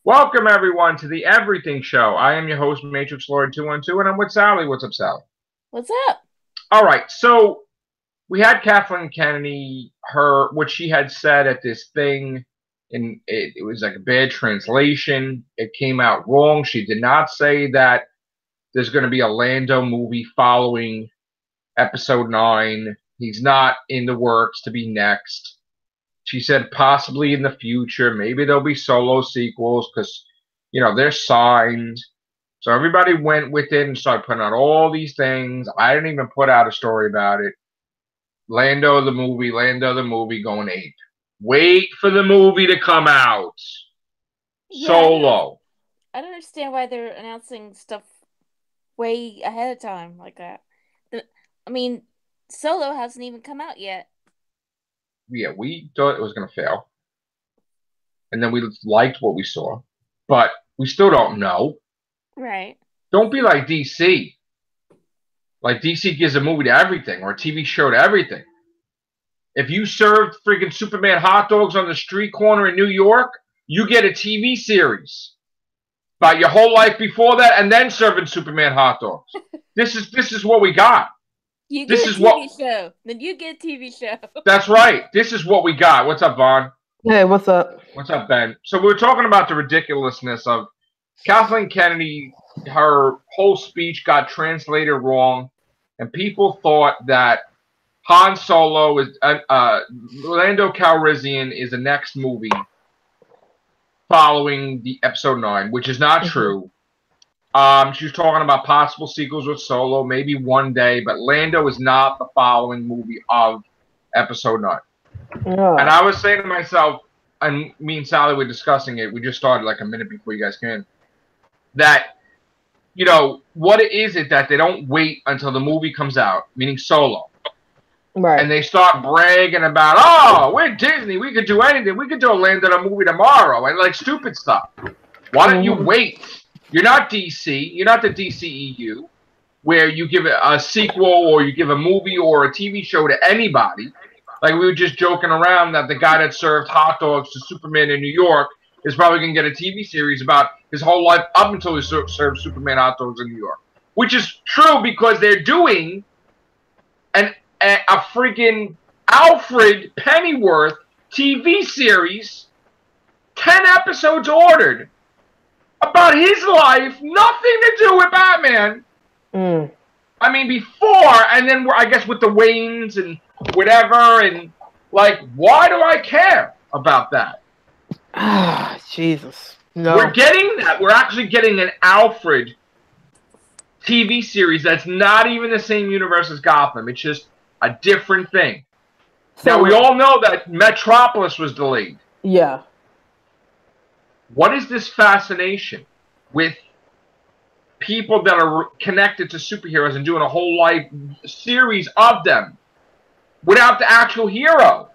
Welcome, everyone, to the Everything Show. I am your host, Matrixlord212, and I'm with Sally. What's up, Sally? What's up? All right, so we had Kathleen Kennedy, what she had said at this thing, and it was like a bad translation. It came out wrong. She did not say that there's going to be a Lando movie following Episode 9. He's not in the works to be next. She said possibly in the future, maybe there'll be solo sequels because, they're signed. So everybody went with it and started putting out all these things. I didn't even put out a story about it. Lando the movie going ape. Wait for the movie to come out. Solo. I don't understand why they're announcing stuff way ahead of time like that. Solo hasn't even come out yet. Yeah, we thought it was going to fail. And then we liked what we saw. But we still don't know. Right. Don't be like DC. Like DC gives a movie to everything or a TV show to everything. If you served freaking Superman hot dogs on the street corner in New York, you get a TV series about your whole life before that and then serving Superman hot dogs. This is what we got. You get a TV show. Then you get a TV show. That's right. This is what we got. What's up, Vaughn? Hey, what's up? What's up, Ben? So we were talking about the ridiculousness of Kathleen Kennedy. Her whole speech got translated wrong, and people thought that Han Solo is Lando Calrissian is the next movie following the Episode 9, which is not true. She was talking about possible sequels with Solo, maybe one day, but Lando is not the following movie of Episode 9. Yeah. And I was saying to myself, and me and Sally were discussing it, we just started like a minute before you guys came in, that, what is it that they don't wait until the movie comes out, meaning Solo. Right. And they start bragging about, oh, we're Disney, we could do anything, we could do a Lando movie tomorrow, and like stupid stuff. Why don't you wait? You're not DC. You're not the DCEU, where you give a sequel or you give a movie or a TV show to anybody. Like we were just joking around that the guy that served hot dogs to Superman in New York is probably going to get a TV series about his whole life up until he served Superman hot dogs in New York. Which is true because they're doing a freaking Alfred Pennyworth TV series, 10 episodes ordered. About his life, nothing to do with Batman. I mean, before, and then I guess with the Waynes and whatever, and like, why do I care about that? Ah, Jesus. No. We're getting that. We're actually getting an Alfred TV series that's not even the same universe as Gotham. It's just a different thing. So, now, we all know that Metropolis was delayed. Yeah. What is this fascination with people that are connected to superheroes and doing a whole life series of them without the actual hero?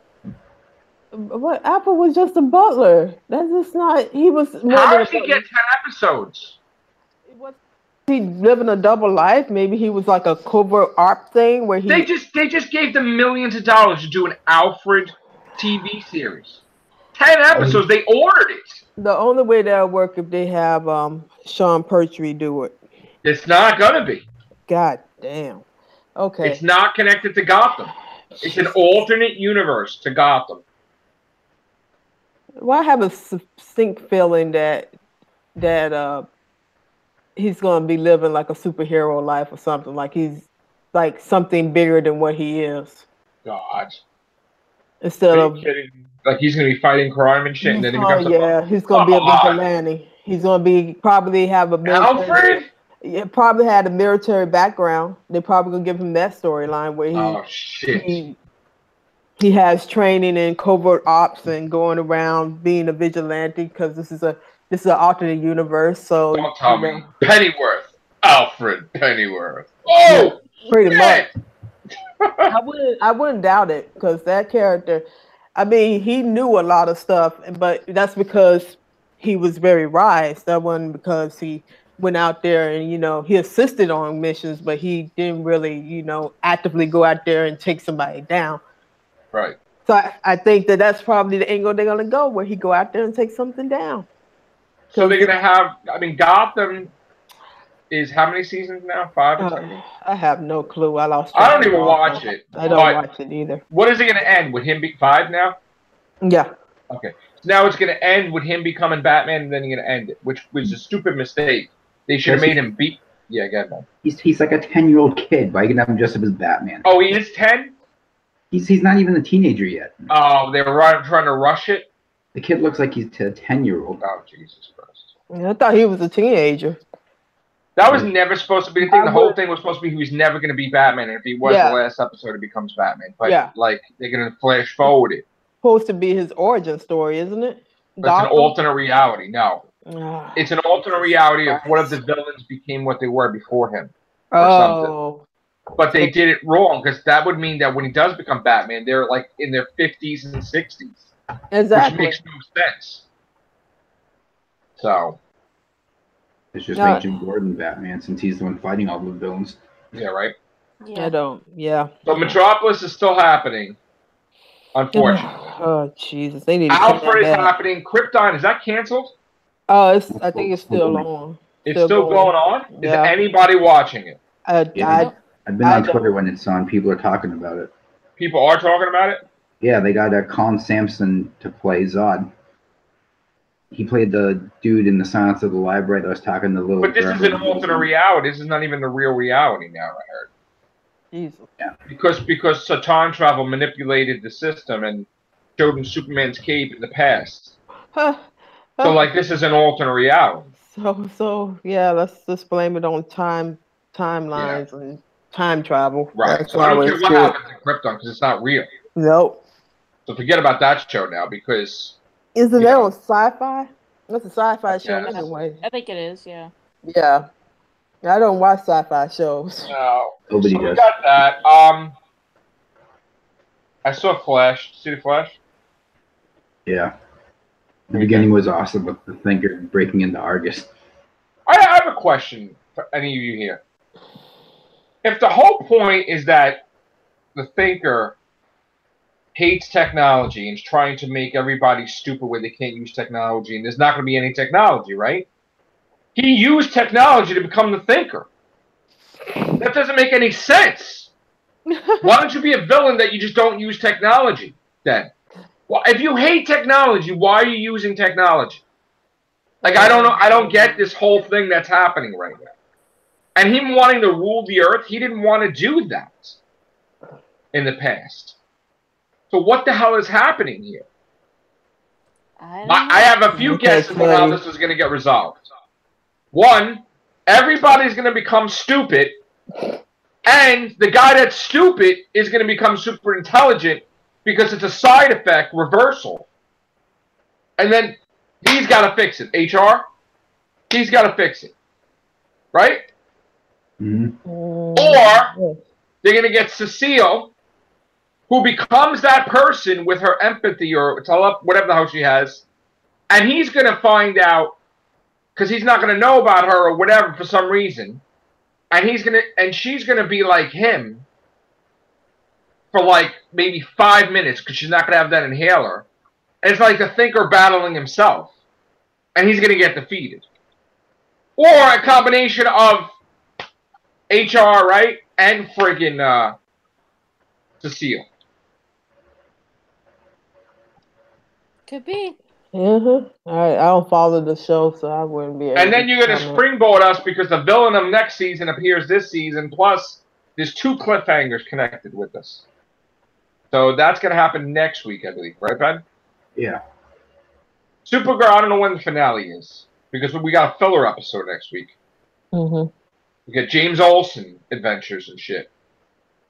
What? Apple was just a butler. That's just not. He was. How did he get 10 episodes? He living a double life. Maybe he was like a covert op thing where he. They just gave them millions of dollars to do an Alfred TV series. 10 episodes. They ordered it. The only way that'll work if they have Sean Pertwee do it. It's not gonna be. God damn. Okay. It's not connected to Gotham. It's an alternate universe to Gotham. Well, I have a distinct feeling that he's gonna be living like a superhero life or something. Like he's like something bigger than what he is. God. Instead of kidding. Like he's gonna be fighting crime and shit, and then he becomes he's gonna be a vigilante. He's gonna probably have a military, Alfred. Yeah, probably had a military background. They're probably gonna give him that storyline where he has training in covert ops and going around being a vigilante because this is an alternate universe. So don't tell me Pennyworth, Alfred Pennyworth. Oh, yeah, pretty much. I wouldn't doubt it because that character. I mean, he knew a lot of stuff, but that's because he was very wise. That wasn't because he went out there and, he assisted on missions, but he didn't really, actively go out there and take somebody down. Right. So I think that's probably the angle they're going to go, where he go out there and take something down. So they're gonna have. I mean, Gotham is how many seasons now? 5 or something? I have no clue. I lost I track. don't even watch it. I don't watch it either. What is it gonna end with him? 5 now? Yeah. Okay. So now it's gonna end with him becoming Batman, and then you're gonna end it, which was a stupid mistake. They should have made him beat. Yeah, go ahead, man. He's like a 10-year-old kid. Why you gonna have him dressed up as Batman? Oh, he is 10? He's not even a teenager yet. Oh, they were trying to rush it? The kid looks like he's a 10-year-old. Oh, Jesus Christ. Yeah, I thought he was a teenager. That was never supposed to be the thing. The whole thing was supposed to be he was never going to be Batman. And if he was the last episode, he becomes Batman. But, like, they're going to flash forward it. Supposed to be his origin story, isn't it? It's an alternate reality. No. It's an alternate reality of one of the villains became what they were before him. Or something. But they did it wrong, because that would mean that when he does become Batman, they're, like, in their 50s and 60s. Exactly. Which makes no sense. So. It's just like Jim Gordon Batman, since he's the one fighting all the villains. Yeah, right? Yeah. I don't. Yeah. So Metropolis is still happening. Unfortunately. Oh, Jesus. They need to Alfred is happening. Krypton, is that canceled? Oh, I think it's still on. It's still going on? Is Yeah. anybody watching it? I've been on Twitter when it's on. People are talking about it. People are talking about it? Yeah, they got Colin Sampson to play Zod. He played the dude in the Silence of the Library that was talking to the little. But this is an alternate reality. This is not even the real reality now, I heard. Jesus. Yeah. Because time travel manipulated the system and showed him Superman's cape in the past. So, like, this is an alternate reality. So yeah, let's just blame it on timelines and time travel. Right. That's So I don't care what good. happens in Krypton because it's not real. Nope. So forget about that show now because. Isn't that on Sci-Fi? That's a Sci-Fi show anyway. I think it is, yeah. Yeah. I don't watch Sci-Fi shows. No. Nobody So does. we got that. I saw Flash. See the Flash? Yeah. The beginning was awesome with the Thinker breaking into Argus. I have a question for any of you here. If the whole point is that the Thinker hates technology and is trying to make everybody stupid where they can't use technology, and there's not going to be any technology, right? He used technology to become the Thinker. That doesn't make any sense. Why don't you be a villain that you just don't use technology then? Well, if you hate technology, why are you using technology? Like, I don't know. I don't get this whole thing that's happening right now. And him wanting to rule the earth, he didn't want to do that in the past. So what the hell is happening here? I have a few guesses on how this is going to get resolved. One, everybody's going to become stupid, and the guy that's stupid is going to become super intelligent because it's a side effect reversal. And then he's got to fix it. HR, he's got to fix it. Right? Mm-hmm. Or they're going to get Cecile, who becomes that person with her empathy or whatever the hell she has, and he's going to find out, because he's not going to know about her or whatever for some reason, and she's going to be like him for like maybe 5 minutes because she's not going to have that inhaler. And it's like the Thinker battling himself, and he's going to get defeated. Or a combination of HR, right, and friggin' Cecile. Could be. I don't follow the show, so I wouldn't be able And then you're going to springboard us because the villain of next season appears this season, plus there's 2 cliffhangers connected with this. So that's going to happen next week, I believe. Right, Ben? Yeah. Supergirl, I don't know when the finale is, because we got a filler episode next week. Mm-hmm. We got James Olsen adventures and shit,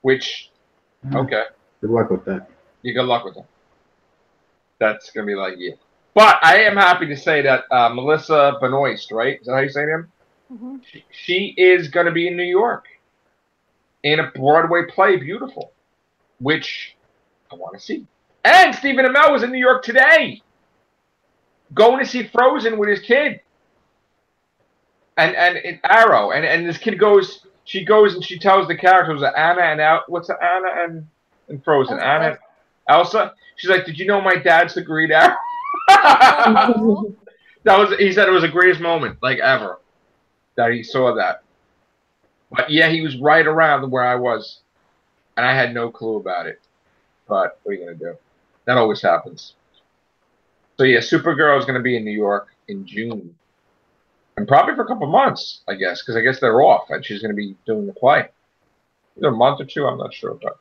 which, okay. Good luck with that. You good luck with that. That's going to be like, yeah. But I am happy to say that Melissa Benoist, right? Is that how you say her name? Mm-hmm. She is going to be in New York in a Broadway play, Beautiful, which I want to see. And Stephen Amell was in New York today, going to see Frozen with his kid. And Arrow. And this kid goes, she goes and she tells the characters, Anna and what's the Anna and Frozen? Elsa. Elsa? She's like, did you know my dad's the Green Arrow? He said it was the greatest moment, like, ever, that he saw that. But yeah, he was right around where I was, and I had no clue about it. But what are you gonna do? That always happens. So yeah, Supergirl is gonna be in New York in June, and probably for a couple months, I guess, because I guess they're off, and she's gonna be doing the play. Either a month or two, I'm not sure, but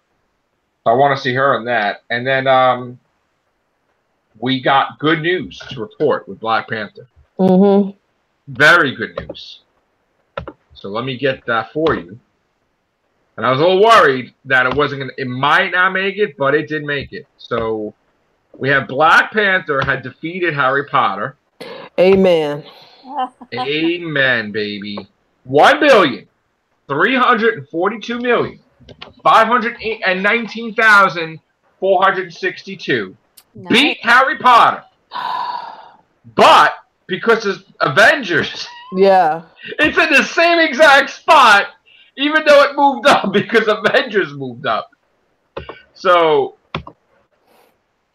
I want to see her in that. And then we got good news to report with Black Panther. Mm-hmm. Very good news. So let me get that for you. And I was a little worried that it might not make it, but it did make it. So we have Black Panther had defeated Harry Potter. Amen. Amen, baby. 1,342,519,462 beat Harry Potter. But because it's Avengers, yeah, it's in the same exact spot, even though it moved up because Avengers moved up. So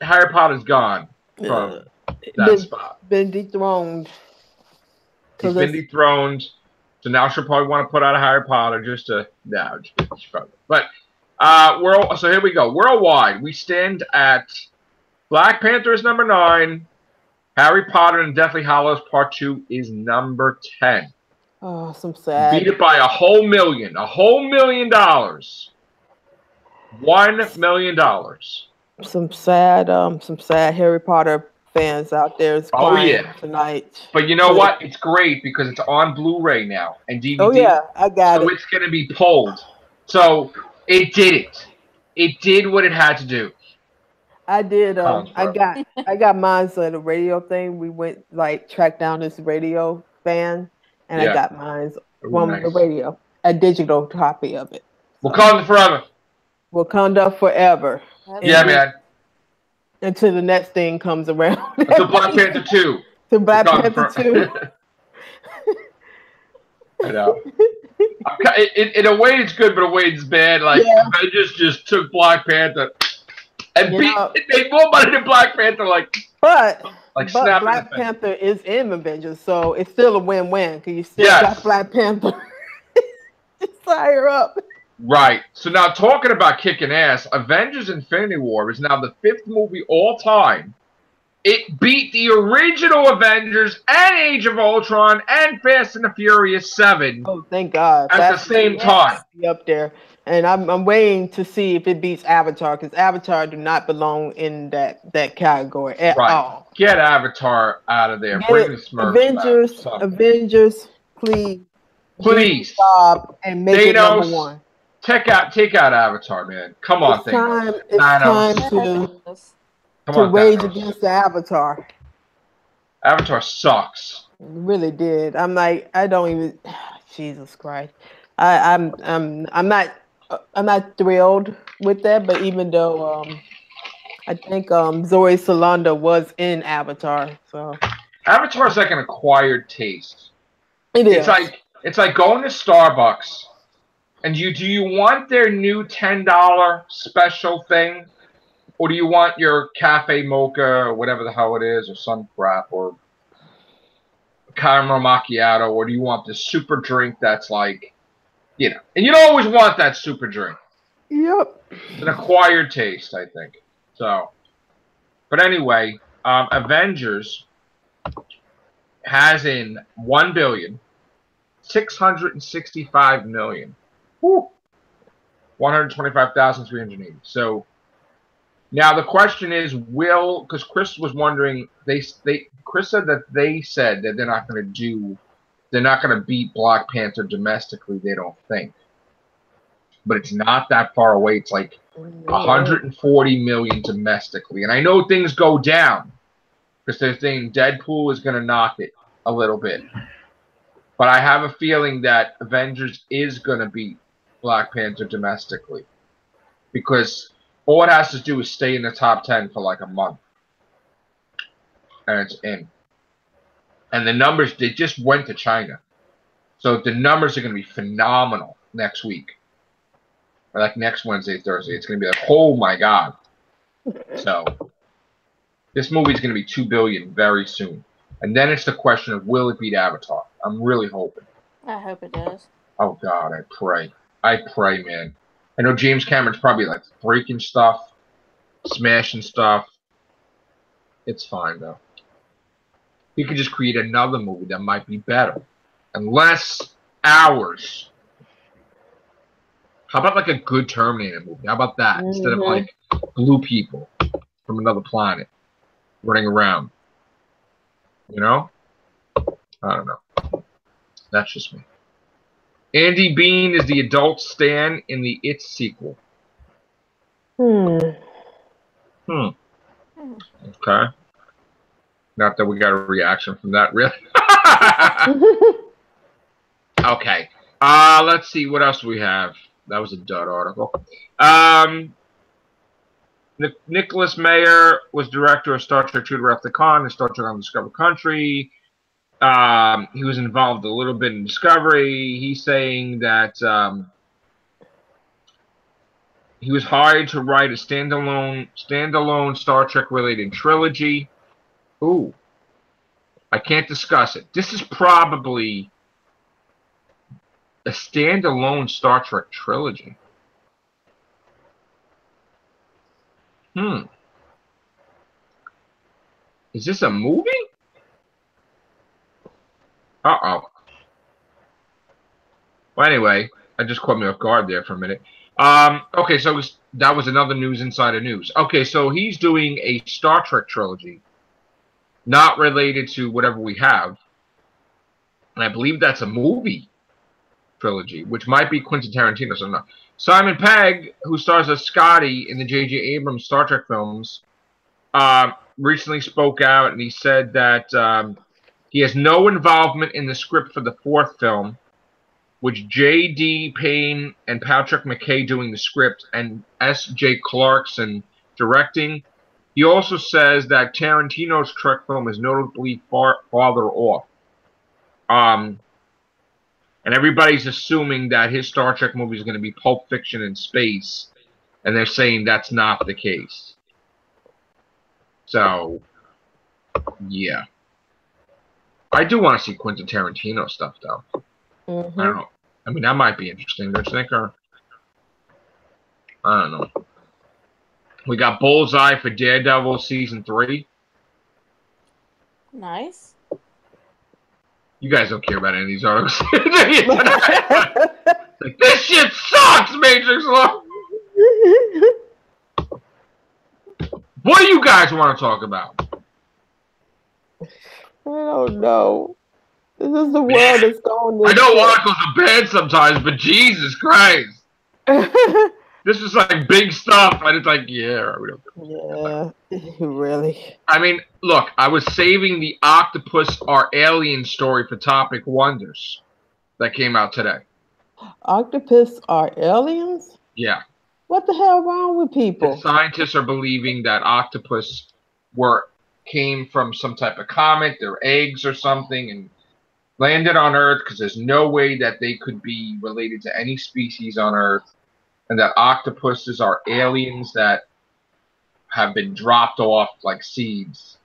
Harry Potter's gone from that spot. Been dethroned. He's been dethroned. So now she'll probably want to put out a Harry Potter just to But so here we go. Worldwide, we stand at Black Panther is number 9. Harry Potter and Deathly Hallows Part 2 is number 10. Oh, some sad. Beat it by a whole million. $1 million. $1 million. Some sad Harry Potter fans out there is crying tonight. But you know what? It's great because it's on Blu-ray now and DVD. Oh yeah, I got it. So it's going to be pulled. So it did it. It did what it had to do. I did. I got mine at a radio thing. We went tracked down this radio fan, and I got mine from the radio, a digital copy of it. Wakanda forever. Wakanda forever. Yeah, man. Until the next thing comes around. Until Black Panther 2. To Black Panther 2. I know. In a way, it's good, but in a way, it's bad. Avengers just took Black Panther and it made more money than Black Panther. But Black Panther is in Avengers, so it's still a win-win because you still got Black Panther. Just higher up. Right. So now talking about kicking ass, Avengers Infinity War is now the 5th movie all time. It beat the original Avengers and Age of Ultron and Fast and the Furious 7. Oh, thank God. At the same time. Up there. And I'm waiting to see if it beats Avatar, because Avatar do not belong in that category at all. Get Avatar out of there. Bring the Smurfs back. Avengers, please. Please. Stop and make it number 1. Take out Avatar, man. Come on, it's time to rage against the Avatar. Avatar sucks. It really did. I'm like, I don't even. Jesus Christ. I'm not thrilled with that. But even though I think Zoe Salonda was in Avatar, so Avatar is like an acquired taste. It is. It's like going to Starbucks. And do you want their new $10 special thing? Or do you want your cafe mocha or whatever the hell it is, or sun crap, or caramel macchiato, or do you want this super drink that's and you don't always want that super drink. Yep. It's an acquired taste, I think. So, but anyway, Avengers has in 1,665,000,000. Woo. 125,380. So now the question is, because Chris was wondering, Chris said that they said that they're not going to beat Black Panther domestically, they don't think. But it's not that far away. It's like 140 million domestically. And I know things go down because they're saying Deadpool is going to knock it a little bit. But I have a feeling that Avengers is going to beat Black Panther domestically, because all it has to do is stay in the top 10 for like a month, and it's in. And the numbers, they just went to China, so the numbers are going to be phenomenal next week, or like next Wednesday, Thursday. It's going to be like, oh my God. So this movie is going to be $2 billion very soon. And then it's the question of, will it beat Avatar? I'm really hoping. I hope it does. Oh, God, I pray. I pray, man. I know James Cameron's probably, like, breaking stuff, smashing stuff. It's fine, though. He could just create another movie that might be better. And less hours. How about, like, a good Terminator movie? How about that? Instead of, like, blue people from another planet running around. You know? I don't know. That's just me. Andy Bean is the adult Stan in the It sequel. Okay. Not that we got a reaction from that, really. Okay. Let's see what else we have. That was a dud article. Nicholas Meyer was director of Star Trek II: Wrath of Khan and Star Trek Undiscovered Country. He was involved a little bit in Discovery. He's saying that he was hired to write a standalone Star Trek related trilogy. Ooh, I can't discuss it. This is probably a standalone Star Trek trilogy. Is this a movie? Uh-oh. Well, anyway, I just caught me off guard there for a minute. Okay, so that was another News Insider news. Okay, so he's doing a Star Trek trilogy, not related to whatever we have. And I believe that's a movie trilogy, which might be Quentin Tarantino. So no. Simon Pegg, who stars as Scotty in the J.J. Abrams Star Trek films, recently spoke out, and he said that he has no involvement in the script for the fourth film, which J.D. Payne and Patrick McKay doing the script and S.J. Clarkson directing. He also says that Tarantino's Trek film is notably farther off. And everybody's assuming that his Star Trek movie is going to be Pulp Fiction in space, and they're saying that's not the case. So, yeah. I do want to see Quentin Tarantino stuff, though. I don't know. I mean, that might be interesting, don't you think? Or, I don't know. We got Bullseye for Daredevil Season 3. Nice. You guys don't care about any of these articles. Like, this shit sucks, Matrixlord! What do you guys want to talk about? I don't know. This is the world that's going. I know articles are bad sometimes, but Jesus Christ. This is like big stuff, and it's like, yeah. Really. I mean, look, I was saving the Octopus are Alien story for Topic Wonders that came out today. Octopus are aliens? Yeah. What the hell wrong with people? The scientists are believing that octopus came from some type of comet, their eggs or something, and landed on Earth because there's no way that they could be related to any species on Earth, and that octopuses are aliens that have been dropped off like seeds.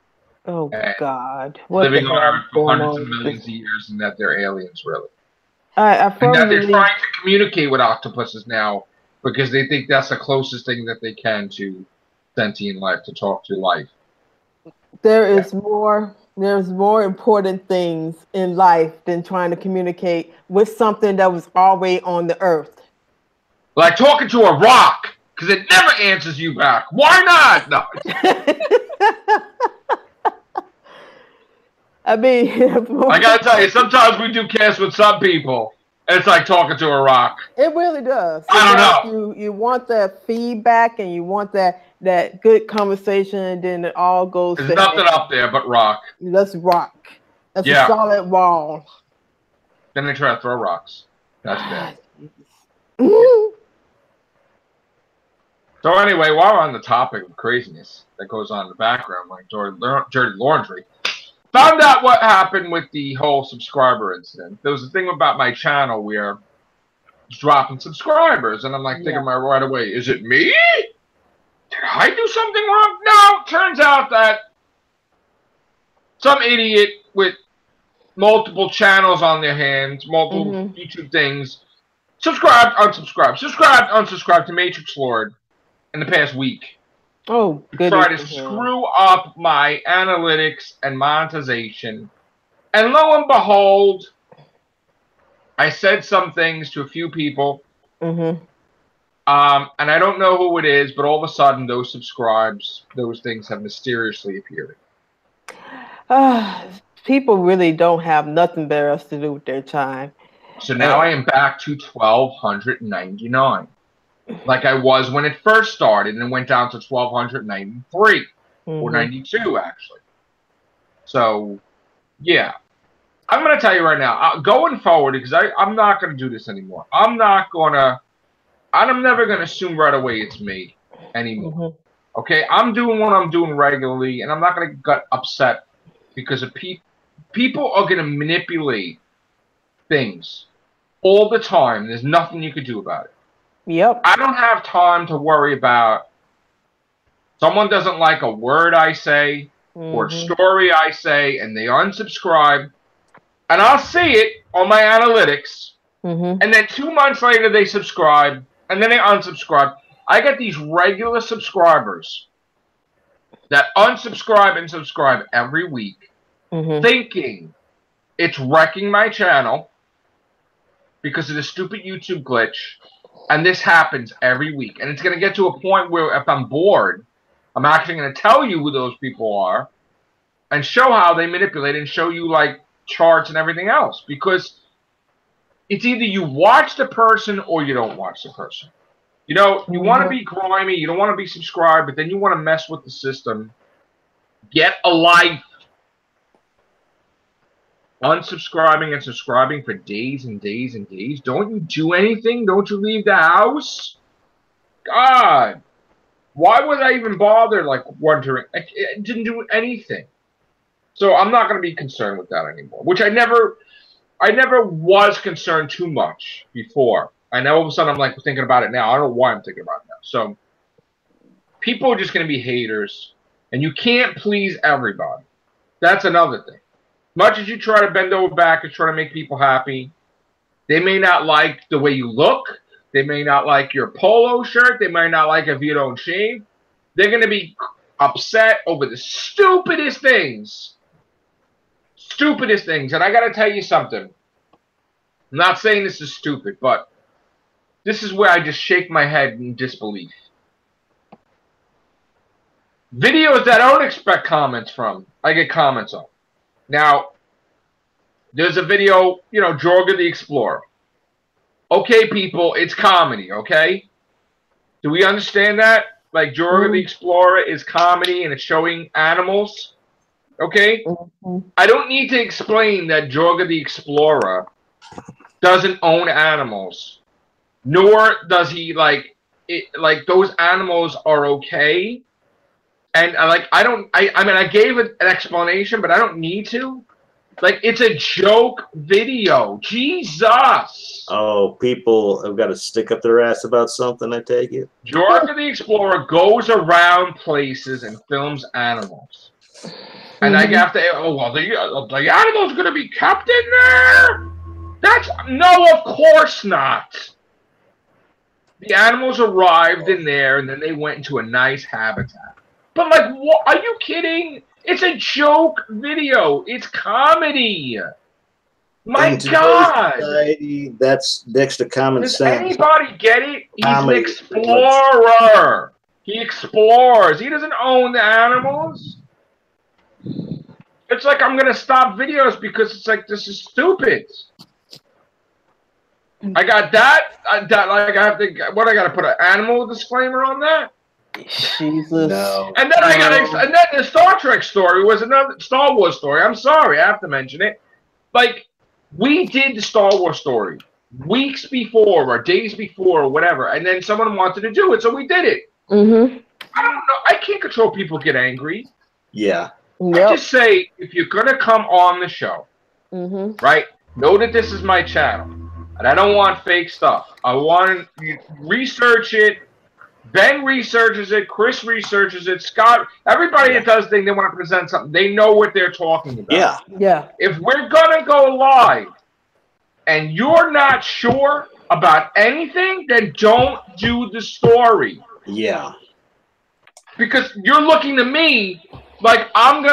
Oh, God. Living on Earth for hundreds of millions of years, and that they're aliens, really. And that they're trying to communicate with octopuses now because they think that's the closest thing that they can to sentient life, to talk to life. There's more important things in life than trying to communicate with something that was already on the Earth. Like talking to a rock, because it never answers you back. Why not? No. I mean, I gotta tell you, sometimes we do casts with some people, and it's like talking to a rock. It really does. I don't know. You want that feedback, and you want that good conversation, and then it all goes. There's nothing up there but rock. That's rock. That's a solid wall. Then they try to throw rocks. That's bad. So anyway, while we're on the topic of craziness that goes on in the background, like dirty laundry, found out what happened with the whole subscriber incident. There was a thing about my channel where it's dropping subscribers, and I'm like thinking right away, is it me? Did I do something wrong? No, turns out that some idiot with multiple channels on their hands, multiple YouTube things, subscribed, unsubscribed to Matrix Lord in the past week. Oh, good. Try to screw up my analytics and monetization. And lo and behold, I said some things to a few people. And I don't know who it is, but all of a sudden those things have mysteriously appeared. People really don't have nothing better else to do with their time. So now I am back to 1,299. Like I was when it first started, and it went down to 1,293 or 92 actually. So, yeah, I'm going to tell you right now, going forward, because I'm not going to do this anymore. I'm never going to assume right away it's me anymore. Okay, I'm doing what I'm doing regularly, and I'm not going to get upset because of people are going to manipulate things all the time. There's nothing you could do about it. Yep. I don't have time to worry about someone doesn't like a word I say or a story I say, and they unsubscribe, and I'll see it on my analytics, and then 2 months later they subscribe, and then they unsubscribe. I get these regular subscribers that unsubscribe and subscribe every week, thinking it's wrecking my channel because of the stupid YouTube glitch. And this happens every week. And it's going to get to a point where if I'm bored, I'm actually going to tell you who those people are and show how they manipulate and show you, like, charts and everything else. Because it's either you watch the person or you don't watch the person. You know, you want to be grimy, you don't want to be subscribed, but then you want to mess with the system. Get a life. Unsubscribing and subscribing for days and days and days. Don't you do anything? Don't you leave the house? God. Why would I even bother, like, wondering? I didn't do anything. So I'm not going to be concerned with that anymore. Which I never was concerned too much before. And now all of a sudden I'm, like, thinking about it now. I don't know why I'm thinking about it now. So people are just going to be haters. And you can't please everybody. That's another thing. Much as you try to bend over back and try to make people happy, they may not like the way you look. They may not like your polo shirt. They might not like if you don't shave. They're going to be upset over the stupidest things. Stupidest things. And I got to tell you something. I'm not saying this is stupid, but this is where I just shake my head in disbelief. Videos that I don't expect comments from, I get comments on. Now, there's a video, you know, Jorga the Explorer. Okay, people, it's comedy, okay? Do we understand that? Like, Jorga the Explorer is comedy and it's showing animals, okay? I don't need to explain that Jorga the Explorer doesn't own animals, nor does he, like, those animals are okay. And I mean, I gave an explanation, but I don't need to. Like, it's a joke video. Jesus. Oh, people have got to stick up their ass about something, I take it. Jorga the Explorer goes around places and films animals. And I have to, oh, well, the animal's going to be kept in there? No, of course not. The animals arrived in there, and then they went into a nice habitat. But, like, what? Are you kidding? It's a joke video. It's comedy. My God. Society, that's next to common Does sense. anybody get it? He's Comedy. an explorer. He explores. He doesn't own the animals. It's like I'm going to stop videos because it's like, this is stupid. I got that. Like, I have to, what, I got to put an animal disclaimer on that? Jesus. No. And then and then the Star Trek story was another Star Wars story. I'm sorry, I have to mention it. Like, we did the Star Wars story weeks before or days before or whatever, and then someone wanted to do it, so we did it. I don't know. I can't control people get angry. Yeah. Yep. I just say, if you're gonna come on the show, right? Know that this is my channel, and I don't want fake stuff. I want you to research it. Ben researches it. Chris researches it. Scott, everybody that does thing, they want to present something. They know what they're talking about. Yeah. Yeah. If we're gonna go live and you're not sure about anything, then don't do the story. Yeah. Because you're looking to me like I'm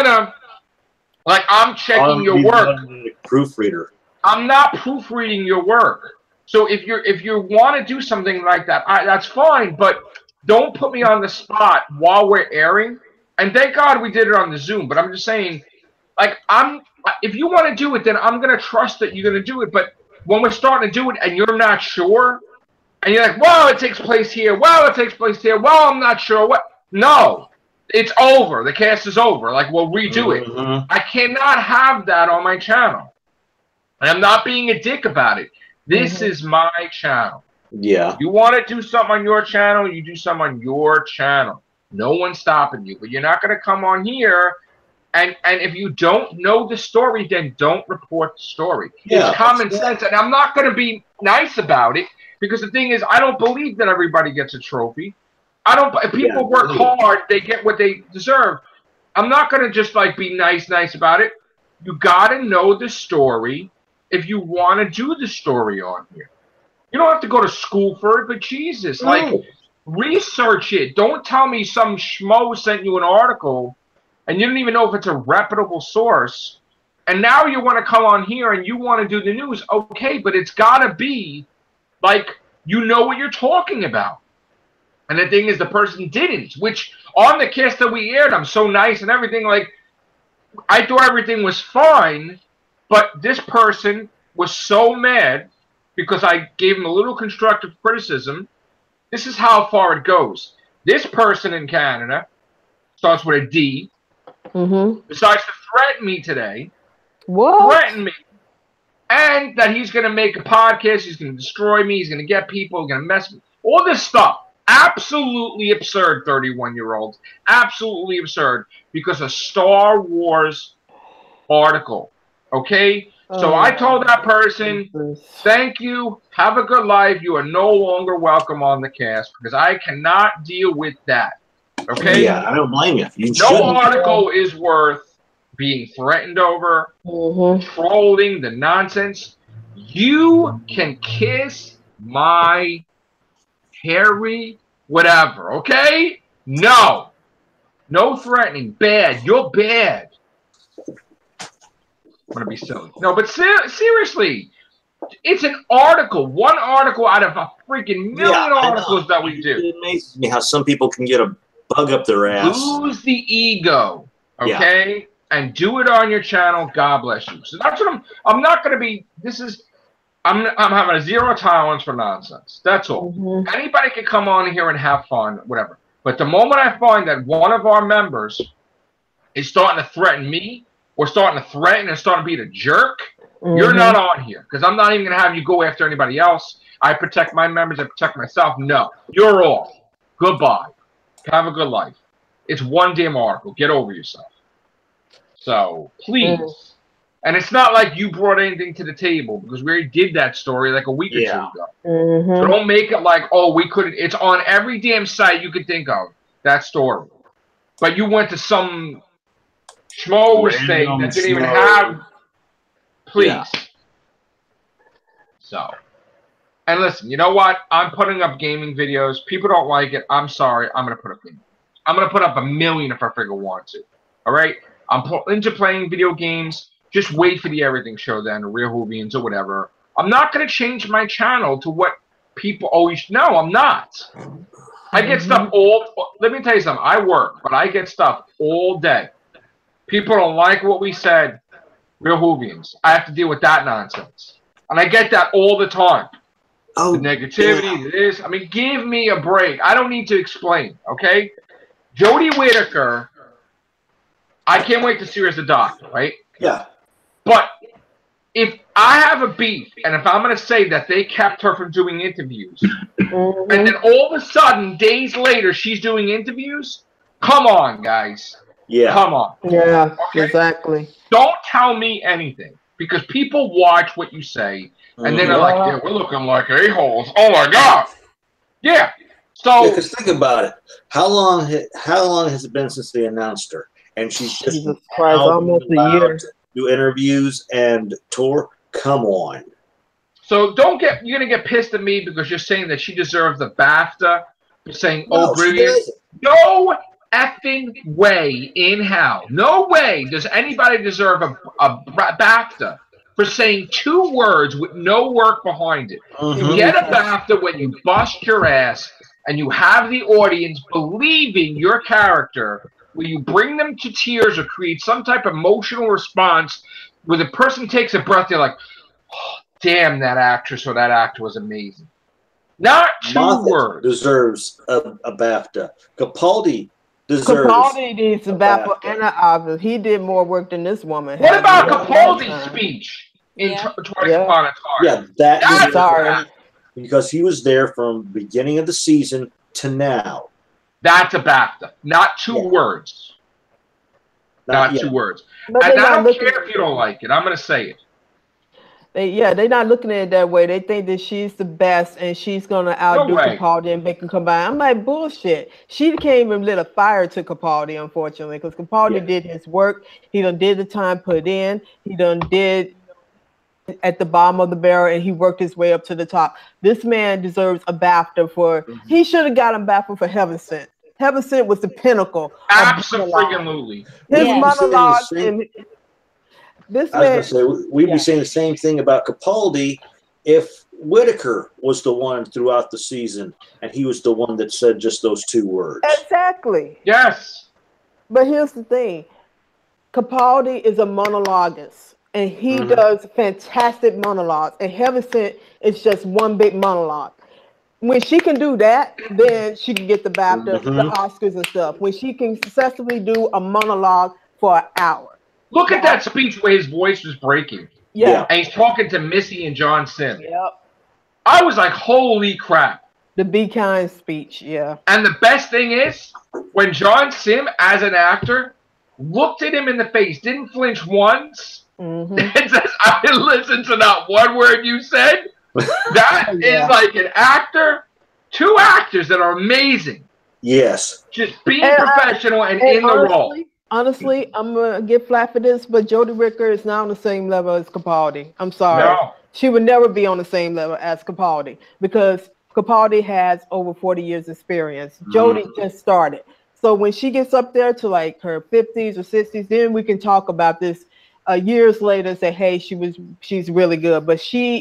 checking your work. Proofreader. I'm not proofreading your work. So if you want to do something like that, that's fine. But don't put me on the spot while we're airing. And thank God we did it on the Zoom. But I'm just saying, like, if you want to do it, then I'm gonna trust that you're gonna do it. But when we're starting to do it and you're not sure, and you're like, well, it takes place here. Well, it takes place here. Well, I'm not sure what. No, it's over. The cast is over. Like, we'll redo it. I cannot have that on my channel. And I'm not being a dick about it. This is my channel. Yeah. You want to do something on your channel, you do something on your channel. No one's stopping you. But you're not going to come on here. And if you don't know the story, then don't report the story. Yeah, it's common sense. And I'm not going to be nice about it. Because the thing is, I don't believe that everybody gets a trophy. If people work hard, they get what they deserve. I'm not going to just like be nice about it. You got to know the story if you want to do the story on here. You don't have to go to school for it, but Jesus, like, research it. Don't tell me some schmo sent you an article and you don't even know if it's a reputable source. And now you want to come on here and you want to do the news. Okay, but it's got to be like, you know what you're talking about. And the thing is, the person didn't, which on the cast that we aired, I'm so nice and everything. Like, I thought everything was fine, but this person was so mad because I gave him a little constructive criticism. This is how far it goes. This person in Canada starts with a D, decides to threaten me today. What? Threaten me. And that he's going to make a podcast, he's going to destroy me, he's going to get people, he's going to mess with me. All this stuff. Absolutely absurd, 31-year-olds. Absolutely absurd. Because a Star Wars article. Okay? So I told that person, thank you, have a good life, you are no longer welcome on the cast. Because I cannot deal with that. Okay? Yeah, I don't blame you. No article is worth being threatened over, trolling, the nonsense. You can kiss my hairy whatever, okay? No threatening. Bad. You're bad. I'm gonna be silly. No, but seriously, it's an article. One article out of a freaking million articles that we do. It amazes me how some people can get a bug up their ass. Lose the ego, okay? And do it on your channel. God bless you. So that's what I'm not gonna be. I'm having a zero tolerance for nonsense. That's all. Anybody can come on here and have fun, whatever. But the moment I find that one of our members is starting to threaten me, or starting to threaten and starting to be the jerk, you're not on here. Because I'm not even going to have you go after anybody else. I protect my members. I protect myself. No. You're off. Goodbye. Have a good life. It's one damn article. Get over yourself. So, please. And it's not like you brought anything to the table, because we already did that story like a week or two ago. So don't make it like, oh, we couldn't. It's on every damn site you could think of, that story. But you went to some schmo's thing that didn't even have. Please. Yeah. So. And listen, you know what? I'm putting up gaming videos. People don't like it. I'm sorry. I'm going to put up gaming. I'm going to put up 1 million if I figure want to. All right? I'm into playing video games. Just wait for the Everything Show then, or Real Hoovians or whatever. I'm not going to change my channel to what people always... No, I'm not. I get stuff all... Let me tell you something. I work, but I get stuff all day. People don't like what we said. Real Hoovians. I have to deal with that nonsense. And I get that all the time. Oh, the negativity, this. I mean, give me a break. I don't need to explain, okay? Jodie Whittaker, I can't wait to see her as a doctor, right? Yeah. But if I have a beef, and if I'm going to say that they kept her from doing interviews, and then all of a sudden, days later, she's doing interviews, come on, guys. Yeah. Come on. Yeah, okay? Exactly. Don't tell me anything, because people watch what you say, and then they're like, yeah, we're looking like a-holes. Oh, my God. Yeah. So, because think about it. How long has it been since they announced her? And she's just Jesus Christ, now almost a allowed year. to do interviews and tour. Come on. so you're gonna get pissed at me because you're saying that she deserves the BAFTA for saying, No, "Oh, she brilliant." doesn't. No effing way in hell. No way does anybody deserve a BAFTA for saying 2 words with no work behind it. You Mhm. get a BAFTA when you bust your ass and you have the audience believing your character, where you bring them to tears or create some type of emotional response where the person takes a breath, they're like, oh, damn, that actress or that actor was amazing. Not 2 words. Deserves a BAFTA. Capaldi deserves Capaldi needs a BAFTA BAFTA. and an Oscar. He did more work than this woman. What has about in a long Capaldi's time. speech in Yeah. Twice Upon a Time? Yeah, that I'm deserves sorry. a BAFTA because he was there from beginning of the season to now. That's a BAFTA. Not 2 Yeah. words. Not 2 words. But And they're I not don't looking care if you don't like it. I'm going to say it. they're not looking at it that way. They think that she's the best and she's gonna outdo way. Capaldi and make them combine. I'm like, bullshit. She came and lit a fire to Capaldi, unfortunately, because Capaldi did his work. He done did the time put in. He done did at the bottom of the barrel and he worked his way up to the top. This man deserves a BAFTA for. He should have got a BAFTA for Heaven Sent. Heaven Sent was the pinnacle. Absolutely. His Yeah. monologue and this I was man. going to say, we'd be saying the same thing about Capaldi if Whitaker was the one throughout the season and he was the one that said just those 2 words. Exactly. Yes. But here's the thing. Capaldi is a monologuist and he does fantastic monologues. And Heaven Sent is just one big monologue. When she can do that, then she can get the BAFTA, the Oscars and stuff. When she can successfully do a monologue for an hour. Look at that speech where his voice was breaking. Yeah. And he's talking to Missy and John Sim. Yep. I was like, holy crap. The Be Kind speech, yeah. And the best thing is, when John Sim, as an actor, looked at him in the face, didn't flinch once, and says, I didn't listen to not one word you said. That is like an actor, 2 actors that are amazing. Yes. Just being professional and in the role. Honestly, I'm going to get flat for this, but Jodie Ricker is not on the same level as Capaldi. I'm sorry. No. She would never be on the same level as Capaldi because Capaldi has over 40 years experience. Jodie just started. So when she gets up there to like her 50s or 60s, then we can talk about this years later and say, hey, she's really good. But she's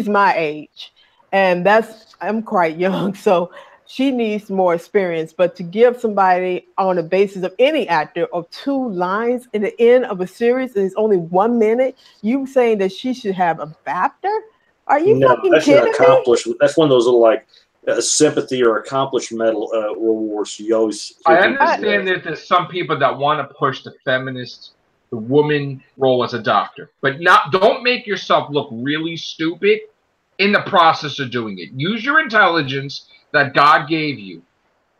my age. And I'm quite young. So she needs more experience, but to give somebody on the basis of any actor of 2 lines in the end of a series and it's only 1 minute, you saying that she should have a BAFTA? Are you fucking kidding me? That's one of those little like sympathy or accomplishment medal rewards. You always. I understand that there's some people that want to push the feminist, the woman role as a doctor, but don't make yourself look really stupid in the process of doing it. Use your intelligence that God gave you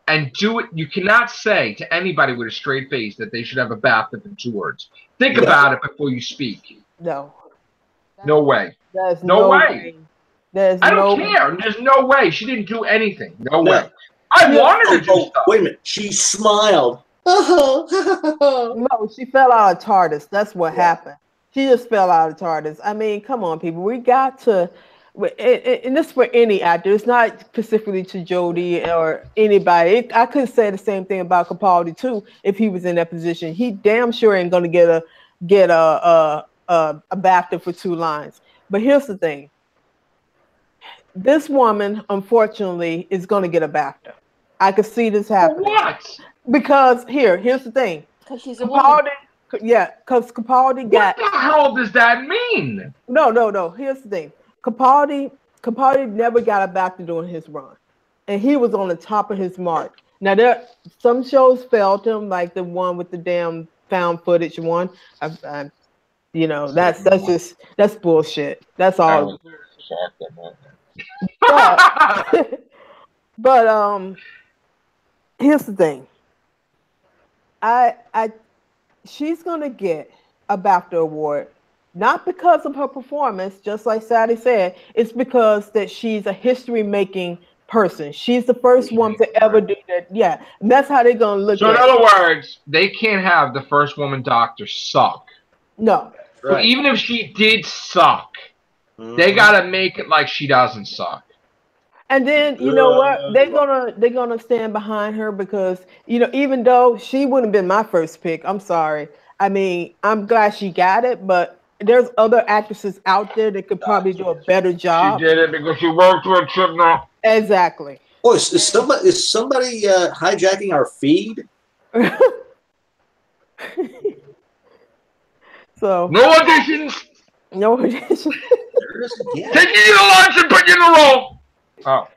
and do it. You cannot say to anybody with a straight face that they should have a BAFTA for 2 words. Think about it before you speak. No. No way. There's no way. I don't care. There's no way. She didn't do anything. No way. I wanted her to do stuff. Wait a minute. She smiled. No, she fell out of TARDIS. That's what happened. She just fell out of TARDIS. I mean, come on, people. We got to... And this for any actor. It's not specifically to Jodie or anybody. I could say the same thing about Capaldi too if he was in that position. He damn sure ain't gonna get a BAFTA for 2 lines. But here's the thing: this woman, unfortunately, is gonna get a BAFTA. I could see this happening. What? Because here's the thing: because she's a woman. Yeah, because Capaldi got. What the hell does that mean? No. Here's the thing. Capaldi never got a BAFTA during his run, and he was on the top of his mark. Now some shows failed him, like the one with the damn found footage one. That's bullshit. That's all. But here's the thing. She's gonna get a BAFTA award. Not because of her performance, just like Sadie said, it's because that she's a history-making person. She's the first one to ever do that. Yeah, and that's how they're gonna look So at in it. other words, they can't have the first woman doctor suck. No. So even if she did suck, they gotta make it like she doesn't suck. And then you know what? They're gonna stand behind her because even though she wouldn't have been my first pick, I'm sorry. I mean, I'm glad she got it, but there's other actresses out there that could probably do a better job. She did it because she worked with Chibnall. Exactly. Oh, is somebody hijacking our feed? So no auditions. No auditions. Taking you to lunch and putting you in the role. Oh.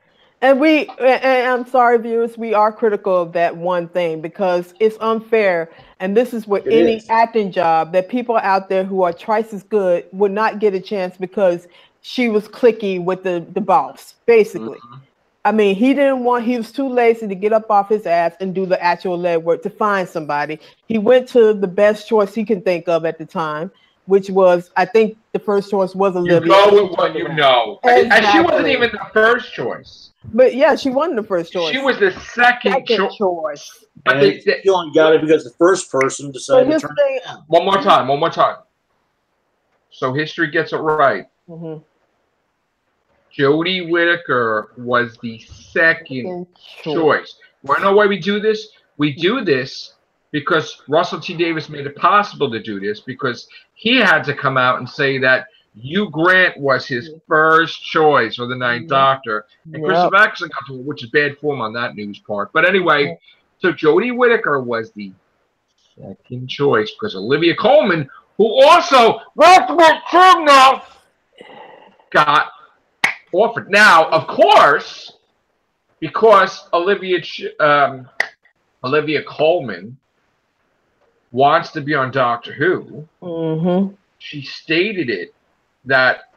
And I'm sorry, viewers, we are critical of that one thing because it's unfair. And this is with any acting job that people out there who are twice as good would not get a chance because she was cliquey with the boss, basically. Mm-hmm. I mean, he was too lazy to get up off his ass and do the actual legwork to find somebody. He went to the best choice he can think of at the time, which was, I think the first choice was Olivia. You go with what you know. Exactly. And she wasn't even the first choice. But yeah, she wasn't the first choice. She was the second choice. But they only got it because the first person decided to turn it down. One more time. So history gets it right. Mm-hmm. Jodie Whittaker was the second choice. Want to know why we do this? We do this because Russell T. Davies made it possible to do this because he had to come out and say that Hugh Grant was his first choice for the Ninth Doctor. And Christopher Eccleston got to it, which is bad form on that news part. But anyway, so Jodie Whittaker was the second choice because Olivia Colman, who also worked with Chibnall, got offered. Now, of course, because Olivia Colman wants to be on Doctor Who, she stated it that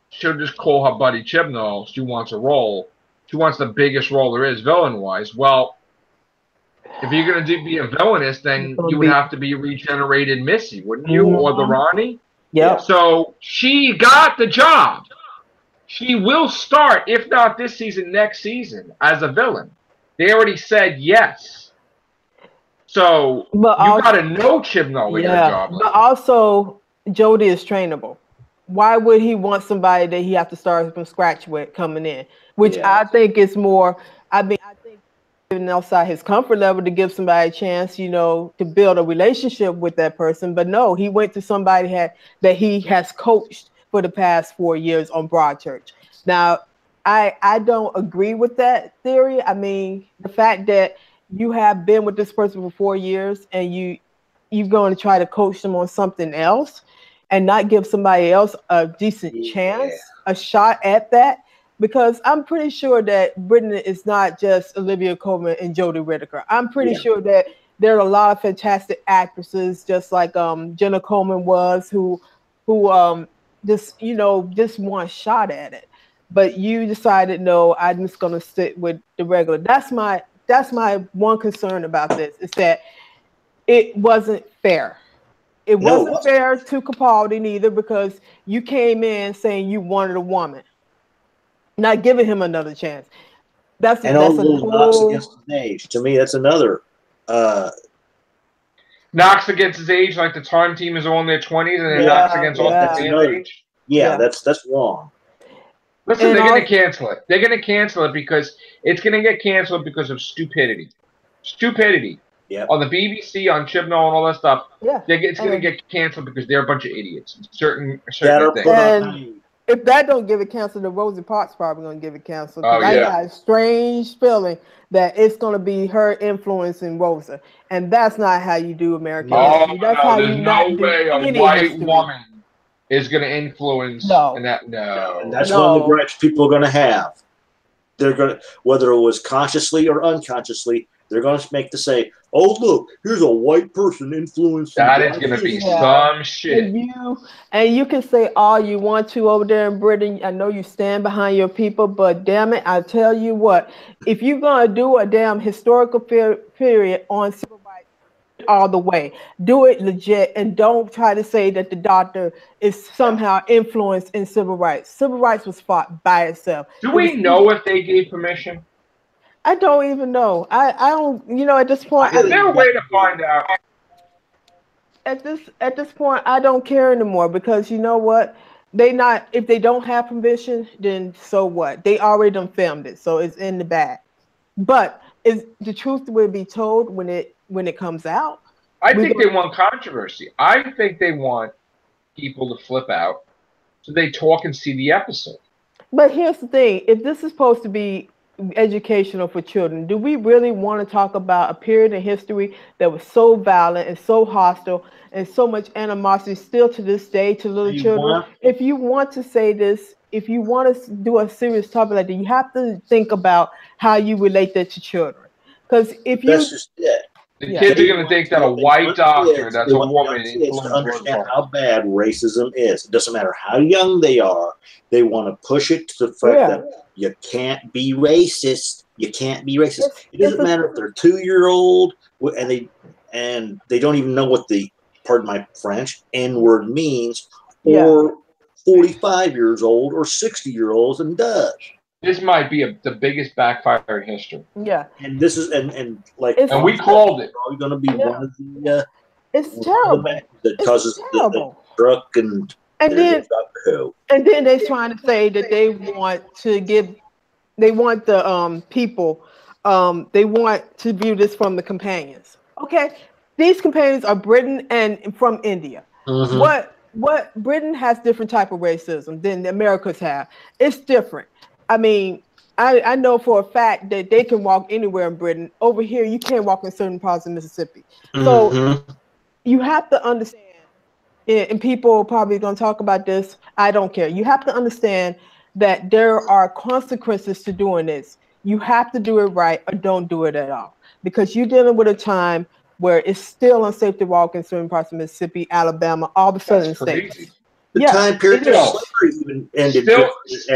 she'll just call her buddy Chibnall. She wants a role. She wants the biggest role there is, villain-wise. Well, if you're going to be a villainess, then you would have to be regenerated Missy, wouldn't you? Or the Ronnie? Yeah. So she got the job. She will start, if not this season, next season, as a villain. They already said yes. So you got to know Chibnall to get a job. But also, Jodie is trainable. Why would he want somebody that he have to start from scratch with coming in? Which I think is more. I think even outside his comfort level to give somebody a chance, to build a relationship with that person. But no, he went to somebody that he has coached for the past 4 years on Broadchurch. Now, I don't agree with that theory. I mean, the fact that you have been with this person for 4 years and you're going to try to coach them on something else and not give somebody else a decent chance, a shot at that, because I'm pretty sure that Britain is not just Olivia Colman and Jodie Whittaker. I'm pretty sure that there are a lot of fantastic actresses, just like Jenna Coleman was, who just one shot at it. But you decided, no, I'm just going to sit with the regular. That's my one concern about this, is that it wasn't fair. It wasn't fair to Capaldi neither, because you came in saying you wanted a woman, not giving him another chance. That's a whole knocks against his age. To me, that's another knocks against his age, like the Time Team is all in their 20s, and then knocks against all their age. Yeah, that's wrong. Listen, they're going to cancel it. They're going to cancel it because it's going to get canceled because of stupidity. Stupidity. Yeah. On the BBC, on Chibnall, and all that stuff. Yeah. It's going to get canceled because they're a bunch of idiots. Certain things. And if that don't give it canceled, then Rosie Parks probably going to give it canceled. I got a strange feeling that it's going to be her influencing Rosa, and that's not how you do American history. That's how you not do any a white history. woman is going to influence. And that's one of the gripes people are going to have. They're going to, whether it was consciously or unconsciously, they're going to say, "Oh, look, here's a white person influencing." That is going to be some shit. And you can say all you want to over there in Britain. I know you stand behind your people, but damn it, I tell you what, if you're going to do a damn historical period on civil rights, all the way. Do it legit, and don't try to say that the doctor is somehow influenced in civil rights. Civil rights was fought by itself. Do we know if they gave permission? I don't even know. I don't. You know, at this point, Is there a way to find out? At this point, I don't care anymore, because you know what? If they don't have permission, then so what? They already done filmed it, so it's in the bag. But is the truth will be told when it comes out? I think they want controversy. I think they want people to flip out so they talk and see the episode. But here's the thing: if this is supposed to be educational for children, do we really want to talk about a period in history that was so violent and so hostile and so much animosity still to this day to little children? If you want to say this, if you want to do a serious topic like that, you have to think about how you relate that to children. Because if you, that's just it. The kids are going to think that a white doctor, that's a woman, to understand how bad racism is. It doesn't matter how young they are. They want to push it to the fact that you can't be racist. You can't be racist. It doesn't matter if they're 2-year-old and they don't even know what the, pardon my French, N-word means, or 45 years old or 60-year-olds and does. This might be the biggest backfire in history. Yeah. And this is and we called it. Probably going to be one of the it's terrible that causes the truck and then they're trying to say that they want the people they want to view this from the companions. Okay, these companions are Britain and from India. What Britain has different type of racism than the Americas have. It's different. I mean, I know for a fact that they can walk anywhere in Britain. Over here, you can't walk in certain parts of Mississippi. So you have to understand, and people are probably going to talk about this. I don't care. You have to understand that there are consequences to doing this. You have to do it right or don't do it at all. Because you're dealing with a time where it's still unsafe to walk in certain parts of Mississippi, Alabama, all the southern states. The time period of slavery even ended at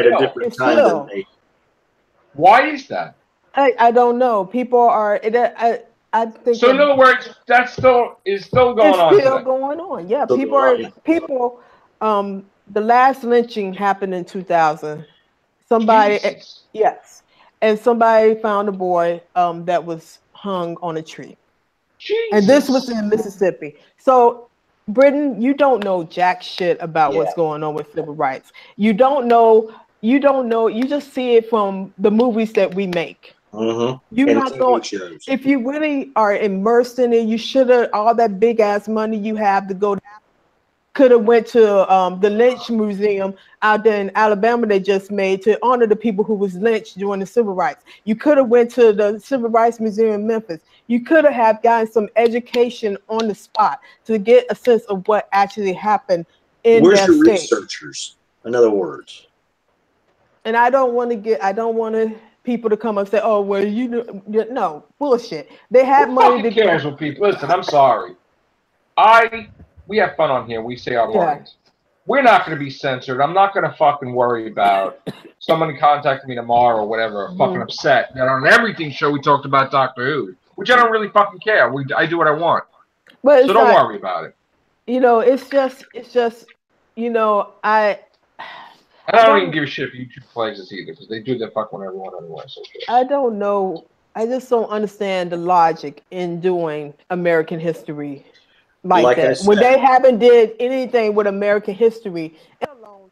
a different time than they. Why is that? I don't know. People are. I think. So in other words, that is still going on. It's still going on. Yeah, people. The last lynching happened in 2000. Somebody, yes, and somebody found a boy that was hung on a tree. Jesus. And this was in Mississippi. So. Britain, you don't know jack shit about what's going on with civil rights. You don't know. You just see it from the movies that we make. You're not going. If you really are immersed in it, you should have all that big ass money you have to go. Could have went to the Lynch Museum out there in Alabama they just made to honor the people who was lynched during the civil rights. You could have went to the Civil Rights Museum in Memphis. You could have gotten some education on the spot to get a sense of what actually happened in that state. Where's your researchers? In other words. And I don't want people to come up and say, "Oh, well, no bullshit." They have money to cares what people. Listen, I'm sorry. We have fun on here. We say our lines. We're not going to be censored. I'm not going to fucking worry about someone contacting me tomorrow or whatever, fucking upset that on everything show we talked about Doctor Who, which I don't really fucking care. I do what I want. But so don't worry about it. You know, it's just, you know, I don't even give a shit if YouTube flags us either, because they do that fuck on everyone anyway. So I don't know. I just don't understand the logic in doing American history. Like that. When they haven't did anything with American history alone,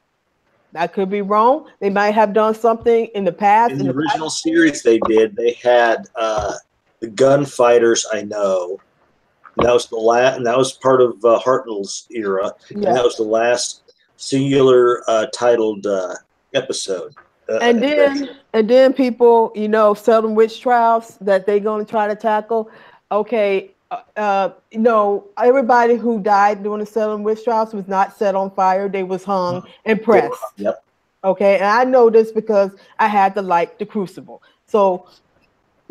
that could be wrong. They might have done something in the past. In the original series they did, they had the gunfighters, I know. And that was the last, and that was part of Hartnell's era. And that was the last singular titled episode. And then people, you know, Salem witch trials that they're going to try to tackle. Okay. You know, everybody who died during the Salem witch trials was not set on fire. They was hung and pressed. Yep. Okay, and I know this because I had to light the crucible. So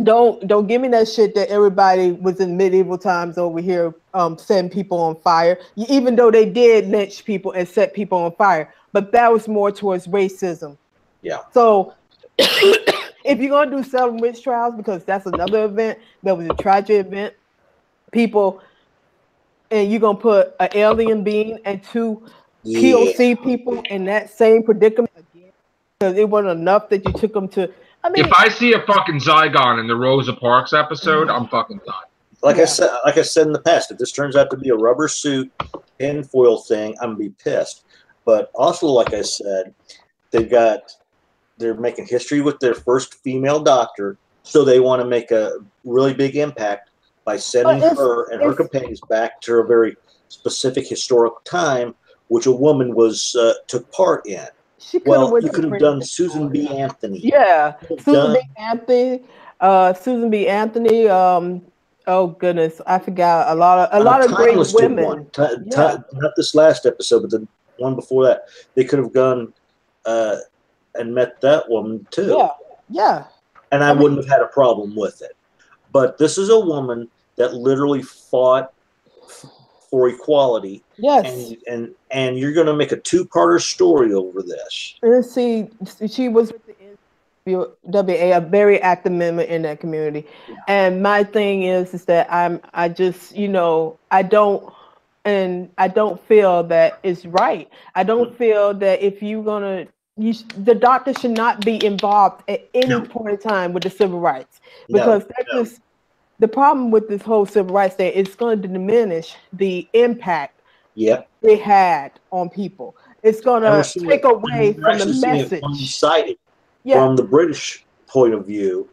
don't give me that shit that everybody was in medieval times over here setting people on fire. Even though they did lynch people and set people on fire, but that was more towards racism. Yeah. So if you're gonna do Salem witch trials, because that's another event that was a tragic event. People and you're gonna put an alien being and two Yeah. POC people in that same predicament again because it wasn't enough that you took them to. I mean, If I see a fucking Zygon in the Rosa Parks episode, I'm fucking done. Like I said in the past, if this turns out to be a rubber suit tinfoil thing, I'm gonna be pissed. But also, like I said, they're making history with their first female doctor, so they want to make a really big impact by sending her and her companions back to a very specific historical time, which a woman took part in. You could have done Susan B. Anthony. Yeah, Susan B. Anthony. Susan B. Anthony. Oh goodness, I forgot a lot of great women. Not this last episode, but the one before that. They could have gone and met that woman too. Yeah. And I wouldn't have had a problem with it. But this is a woman that literally fought for equality. Yes. And you're going to make a two-parter story over this. And see, she was with the NWA, a very active member in that community. Yeah. And my thing is that I just, I don't feel that it's right. I don't feel that if you're going to, the doctor should not be involved at any point in time with the civil rights, because is the problem with this whole civil rights thing. It's going to diminish the impact they had on people. It's going to take away from the message. From the British point of view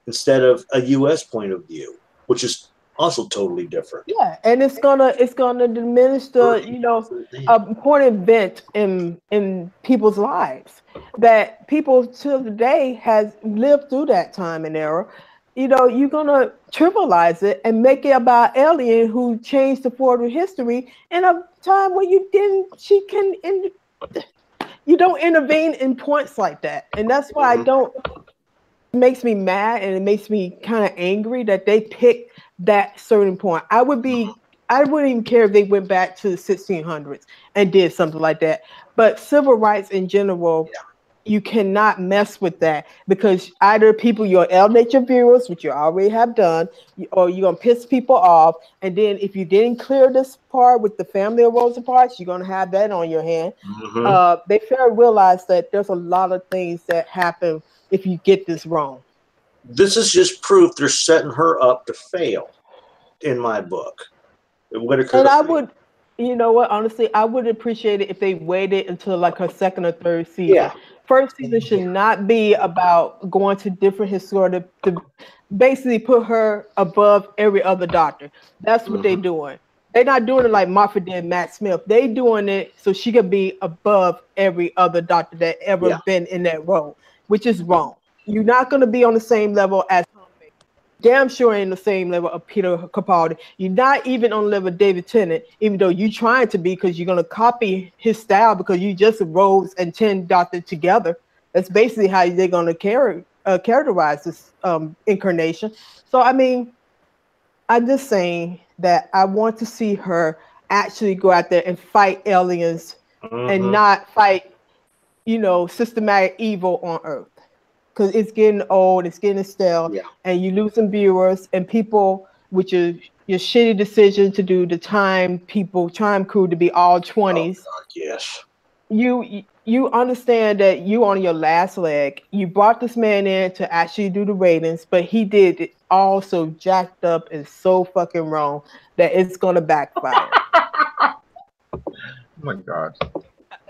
instead of a U.S. point of view, which is also totally different. Yeah, and it's gonna diminish the important event in people's lives that people till today has lived through that time and era. You're gonna trivialize it and make it about alien who changed the forward history in a time where you don't intervene in points like that, and that's why it makes me mad and it makes me kind of angry that they picked that certain point. I wouldn't even care if they went back to the 1600s and did something like that. But civil rights in general, you cannot mess with that, because either people you'll alienate your viewers, which you already have done, or you're gonna piss people off. And then if you didn't clear this part with the family of Rosa Parks, you're gonna have that on your hand. They fair realize that there's a lot of things that happen if you get this wrong. This is just proof they're setting her up to fail, in my book. And I would, honestly, I would appreciate it if they waited until like her second or third season. Yeah. First season should not be about going to different historical to basically put her above every other doctor. That's what they're doing. They're not doing it like Martha did Matt Smith. They doing it so she could be above every other doctor that ever been in that role, which is wrong. You're not going to be on the same level as damn sure ain't the same level of Peter Capaldi. You're not even on the level of David Tennant, even though you're trying to be, because you're going to copy his style because you just Rose and 10 doctored together. That's basically how they're going to characterize this incarnation. So, I mean, I'm just saying that I want to see her actually go out there and fight aliens and not fight, systematic evil on Earth. Because it's getting old, it's getting stale, and you're losing viewers and people, which is your shitty decision to do the time crew to be all 20s. Oh, God, yes. You understand that you on your last leg. You brought this man in to actually do the ratings, but he did it all so jacked up and so fucking wrong that it's gonna backfire. Oh my God.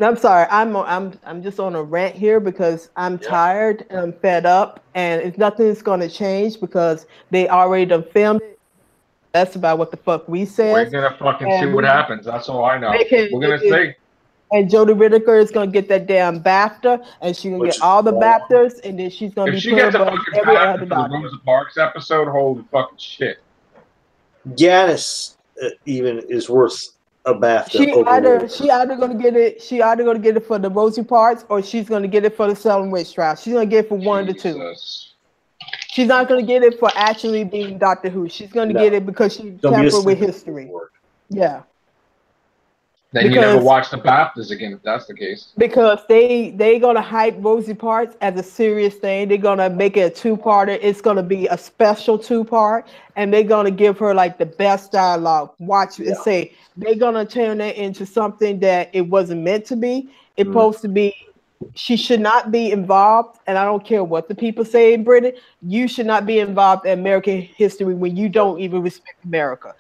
I'm sorry. I'm just on a rant here because I'm tired and I'm fed up, and it's nothing that's going to change because they already done filmed it. That's about what the fuck we said. We're gonna fucking see what happens. That's all I know. We're gonna see. And Jodie Whittaker is gonna get that damn BAFTA, and she's gonna get all the BAFTAs, and then she's gonna be put above every other doctor. The Rosa Parks episode, holy fucking shit. Janice even is worth a BAFTA. She either gonna get it for the Rosie Parks, or she's gonna get it for the Salem Witch Trial. She's gonna get it for one of the two. She's not gonna get it for actually being Doctor Who. She's gonna get it because she tampered with history. Yeah. Then you never watch the BAFTAs again if that's the case. Because they gonna hype Rosie Parks as a serious thing. They're gonna make it a two-parter. It's gonna be a special two-part, and they're gonna give her like the best dialogue. Watch and say they're gonna turn it into something that it wasn't meant to be. It's supposed to be. She should not be involved, and I don't care what the people say in Britain. You should not be involved in American history when you don't even respect America.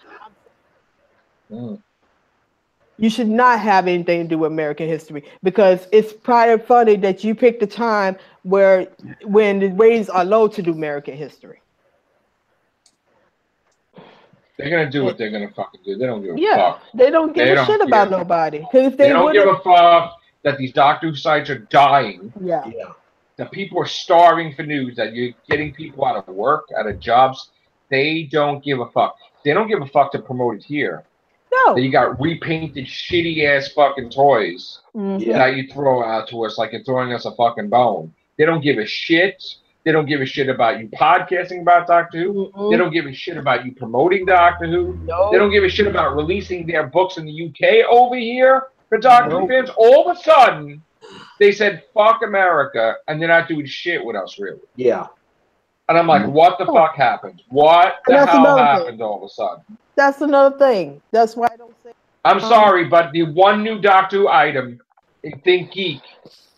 You should not have anything to do with American history because it's probably funny that you picked a time when the ratings are low to do American history. They're gonna do what they're gonna fucking do. They don't give a fuck. They don't give a shit about nobody. Because they don't give a fuck that these Doctor Who sites are dying. Yeah. That people are starving for news. That you're getting people out of work, out of jobs. They don't give a fuck. They don't give a fuck to promote it here. No. That you got repainted shitty ass fucking toys that you throw out to us like you're throwing us a fucking bone. They don't give a shit. They don't give a shit about you podcasting about Doctor Who. They don't give a shit about you promoting Doctor Who. They don't give a shit about releasing their books in the UK over here for Doctor Who fans. All of a sudden, they said, fuck America, and they're not doing shit with us, really. Yeah. And I'm like, what the fuck happened? What the hell happened all of a sudden? That's another thing. That's why I don't say. I'm sorry, but the one new Doctor Who item in Think Geek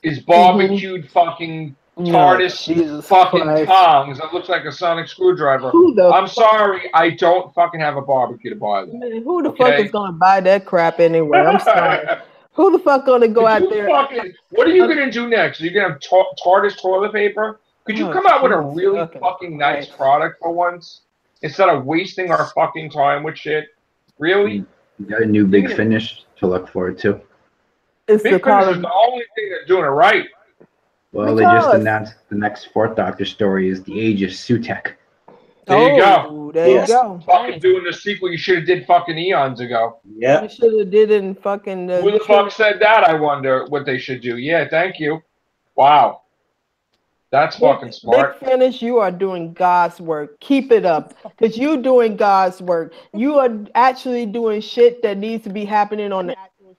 is barbecued fucking TARDIS fucking tongs. It looks like a sonic screwdriver. I'm sorry, I don't fucking have a barbecue to buy them. Man, who the fuck is gonna buy that crap anyway? I'm sorry. Who the fuck gonna go out there? What are you gonna do next? Are you gonna have TARDIS toilet paper? Could you come out with a really fucking nice product for once? Instead of wasting our fucking time with shit. Really? You got a new Big Finish to look forward to. It's Big Finish is the only thing that's doing it right. Well, they just announced the next Fourth Doctor story is The Age of Sutekh. There you go. There you go. Fucking doing the sequel you should have did fucking eons ago. Yeah. You should have did in fucking... Who the fuck said that, I wonder what they should do. Yeah, thank you. Wow. That's fucking smart. Big Finish, you are doing God's work. Keep it up. Because you're doing God's work. You are actually doing shit that needs to be happening on the actual.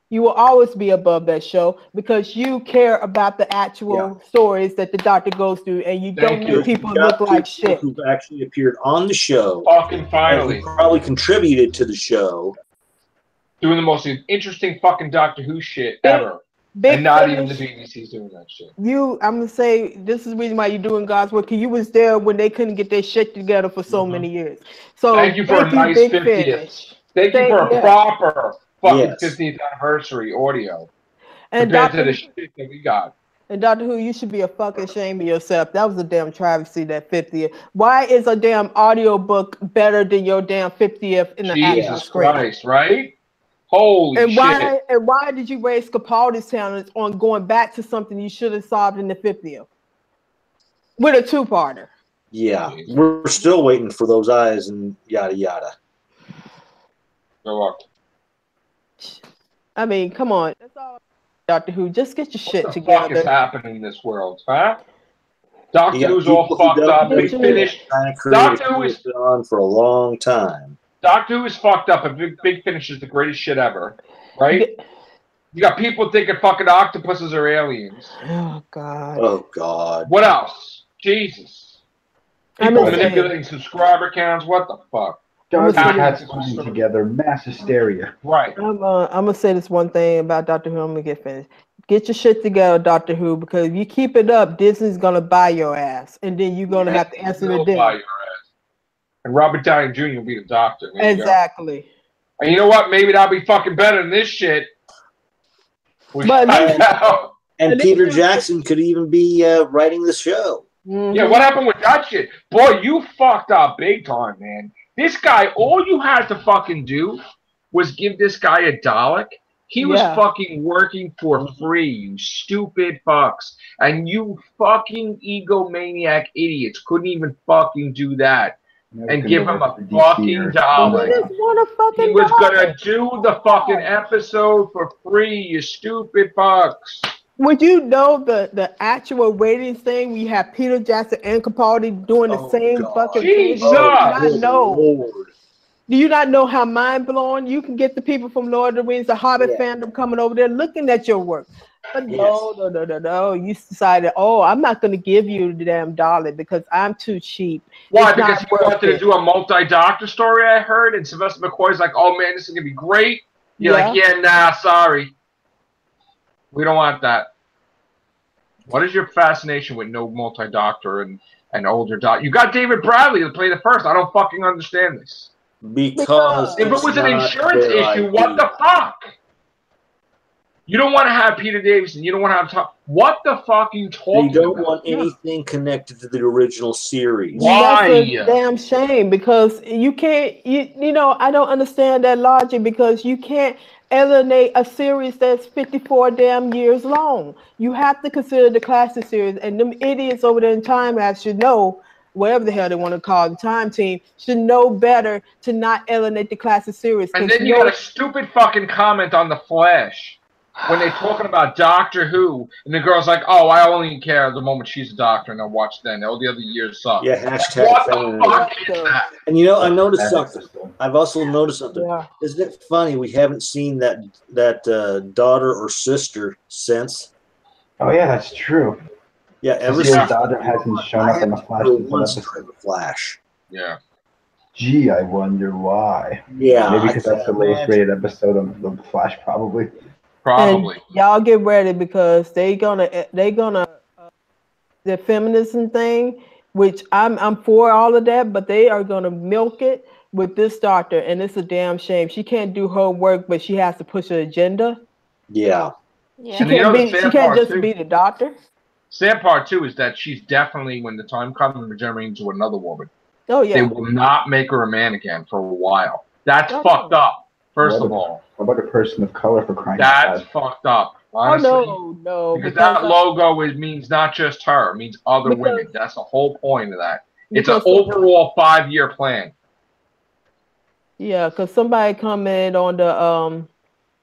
You will always be above that show because you care about the actual stories that the Doctor goes through and you don't make people look like shit. Who've actually appeared on the show. Fucking finally. Probably contributed to the show. Doing the most interesting fucking Doctor Who shit ever. And not even the BBC's doing that shit. I'm gonna say this is the reason why you're doing God's work. Cause you was there when they couldn't get their shit together for so many years. So thank you for a nice 50th. Thank you for a proper fucking 50th anniversary audio. And compared to the shit that we got. And Doctor Who, you should be a fucking shame of yourself. That was a damn travesty, that 50th. Why is a damn audiobook better than your damn 50th in the actual screen? Jesus Christ, right? Holy shit. And why did you waste Capaldi's talents on going back to something you should have solved in the 50th? With a two-parter. Yeah. We're still waiting for those eyes and yada yada. Good luck. I mean, come on. That's all, Doctor Who. Just get your shit together. What the fuck is happening in this world, huh? Doctor Who's all fucked up. Big Finish. Doctor Who has been on for a long time. Doctor Who is fucked up, and Big Finish is the greatest shit ever, right? You got people thinking fucking octopuses are aliens. Oh, God. Oh, God. What else? Jesus. People manipulating subscriber counts. What the fuck? Dark Cats playing together. Mass hysteria. Right. I'm going to say this one thing about Doctor Who. I'm going to get finished. Get your shit together, Doctor Who, because if you keep it up, Disney's going to buy your ass, and then you're going to have to answer the deal. And Robert Downey Jr. will be the Doctor. Exactly. And you know what? Maybe that'll be fucking better than this shit. And Peter Jackson could even be writing the show. Yeah, what happened with that shit? Boy, you fucked up big time, man. This guy, all you had to fucking do was give this guy a Dalek. He was fucking working for free, you stupid fucks. And you fucking egomaniac idiots couldn't even fucking do that. And give him a fucking Dalek. He was gonna do the fucking episode for free, you stupid fucks. Would you know the actual ratings thing? We have Peter Jackson and Capaldi doing the same fucking thing. Jesus! I know. Do you not know how mind-blowing you can get the people from Lord of the Rings, the Hobbit fandom coming over there looking at your work? But no. You decided, oh, I'm not going to give you the damn dollar because I'm too cheap. Why? Because you wanted to do a multi-doctor story, I heard, and Sylvester McCoy's like, oh man, this is going to be great. You're like, yeah, nah, sorry. We don't want that. What is your fascination with no multi-doctor and older doctor? You got David Bradley to play the first. I don't fucking understand this. Because if it was an insurance issue, what the fuck? You don't want to have Peter Davison. You don't want to have Tom. What the fuck are you talking about? You don't want anything connected to the original series. Why? That's a damn shame because you can't. You know, I don't understand that logic because you can't alienate a series that's 54 damn years long. You have to consider the classic series, and them idiots over there in Time Lapse should know. Whatever the hell they want to call the Time Team should know better to not alienate the classic series. And then you got a stupid fucking comment on The Flash. When they're talking about Doctor Who, and the girl's like, "Oh, I only care the moment she's a doctor, and I'll watch then. All the other years suck." Yeah, hashtag. What the fuck is that? And you know, I noticed something. I've also noticed something. Yeah. Isn't it funny we haven't seen that daughter or sister since? Oh yeah, that's true. Yeah, ever since since daughter hasn't shown up in the Flash. Yeah. Gee, I wonder why. Yeah, maybe because that's the lowest rated episode of the Flash, probably. Probably. And y'all get ready because they gonna the feminism thing, which I'm for all of that, but they are gonna milk it with this doctor, and it's a damn shame. She can't do her work, but she has to push her agenda. Yeah. She can't just be the doctor. Sad part too is that she's definitely, when the time comes, regenerating into another woman. Oh yeah. They will not make her a man again for a while. That's fucked up. First of all. What about a person of color for crying out loud? That's fucked up. Honestly. Oh no. Because that logo means not just her, it means other women. That's the whole point of that. It's an overall 5-year plan. Yeah, because somebody commented on the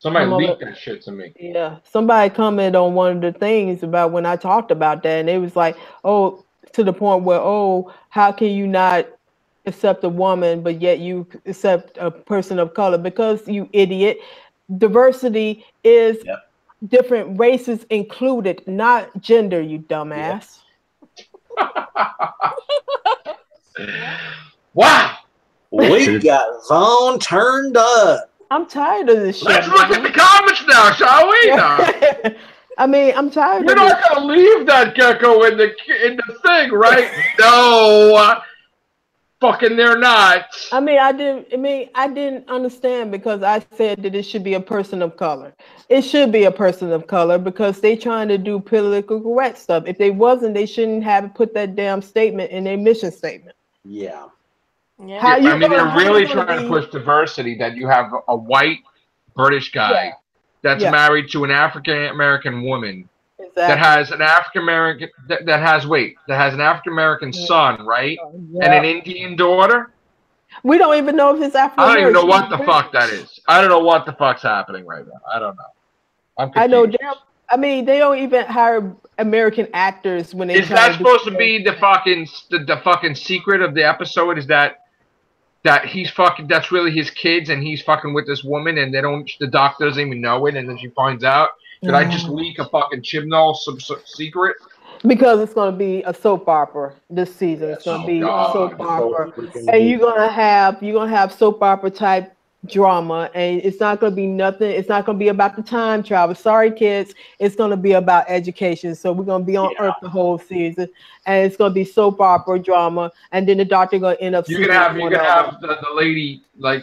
Somebody leaked that shit to me. Yeah, somebody commented on one of the things about when I talked about that, and it was like, oh, to the point where, oh, how can you not accept a woman, but yet you accept a person of color? Because, you idiot, diversity is different races included, not gender, you dumbass. Wow. We got Vaughn turned up. I'm tired of this shit. Let's look at the comments now, shall we? I mean, I'm tired. You're not gonna leave that gecko in the thing, right? No, fucking, they're not. I mean, I didn't understand because I said that it should be a person of color. It should be a person of color because they trying to do political correct stuff. If they wasn't, they shouldn't have put that damn statement in their mission statement. Yeah. Yeah. I mean, they're really trying to push diversity, that you have a white British guy that's married to an African American woman that has an African American that has an African American son, right? And an Indian daughter. We don't even know if it's African. I don't even know what the fuck that is. I don't know what the fuck's happening right now. I don't know. I'm confused. I know. I mean, they don't even hire American actors when they. Is that supposed to be the fucking secret of the episode? Is that he's fucking, that's really his kids, and he's fucking with this woman, and the doctor doesn't even know it, and then she finds out. Did I just leak a fucking Chibnall secret? Because it's going to be a soap opera this season. It's going to be a soap opera, and you're gonna have soap opera type drama, and it's not going to be nothing. It's not going to be about the time travel. Sorry, kids. It's going to be about education. So we're going to be on Earth the whole season, and it's going to be soap opera drama, and then the doctor going to end up. You're gonna have the lady, like,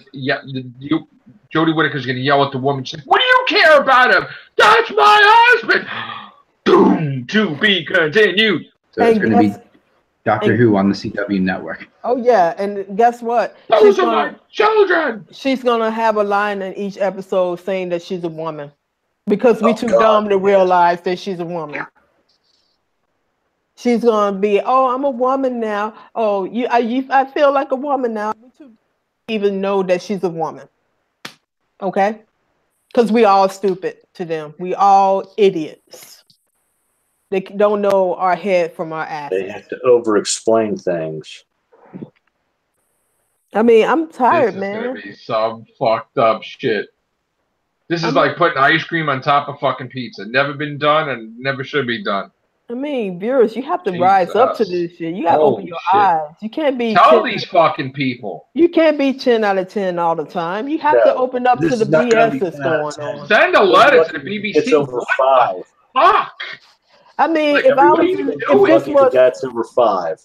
Jodie Whittaker's going to yell at the woman. She's like, "What do you care about him? That's my husband." Boom. To be continued. So it's going to be Doctor Who on the CW network. Oh yeah, and guess what? Those are my children. She's gonna have a line in each episode saying that she's a woman, because we're too dumb to realize that she's a woman. She's gonna be, oh, I'm a woman now. Oh, I feel like a woman now. We too even know that she's a woman. Okay, because we all stupid to them. We all idiots. They don't know our head from our ass. They have to over-explain things. I mean, I'm tired, This is man. gonna be some fucked up shit. This is like putting ice cream on top of fucking pizza. Never been done and never should be done. I mean, viewers, you have to rise up to Jesus. this shit. You gotta open Holy your shit. eyes. You can't be Tell 10 these fucking people. You can't be 10 out of 10 all the time. You have to open up This to the is not gonna BS be that's 10 out of going 10. on. Send a letter to the BBC. It's over What 5. the fuck? I mean, Like, if I what was, are you if doing? this was, That's over 5.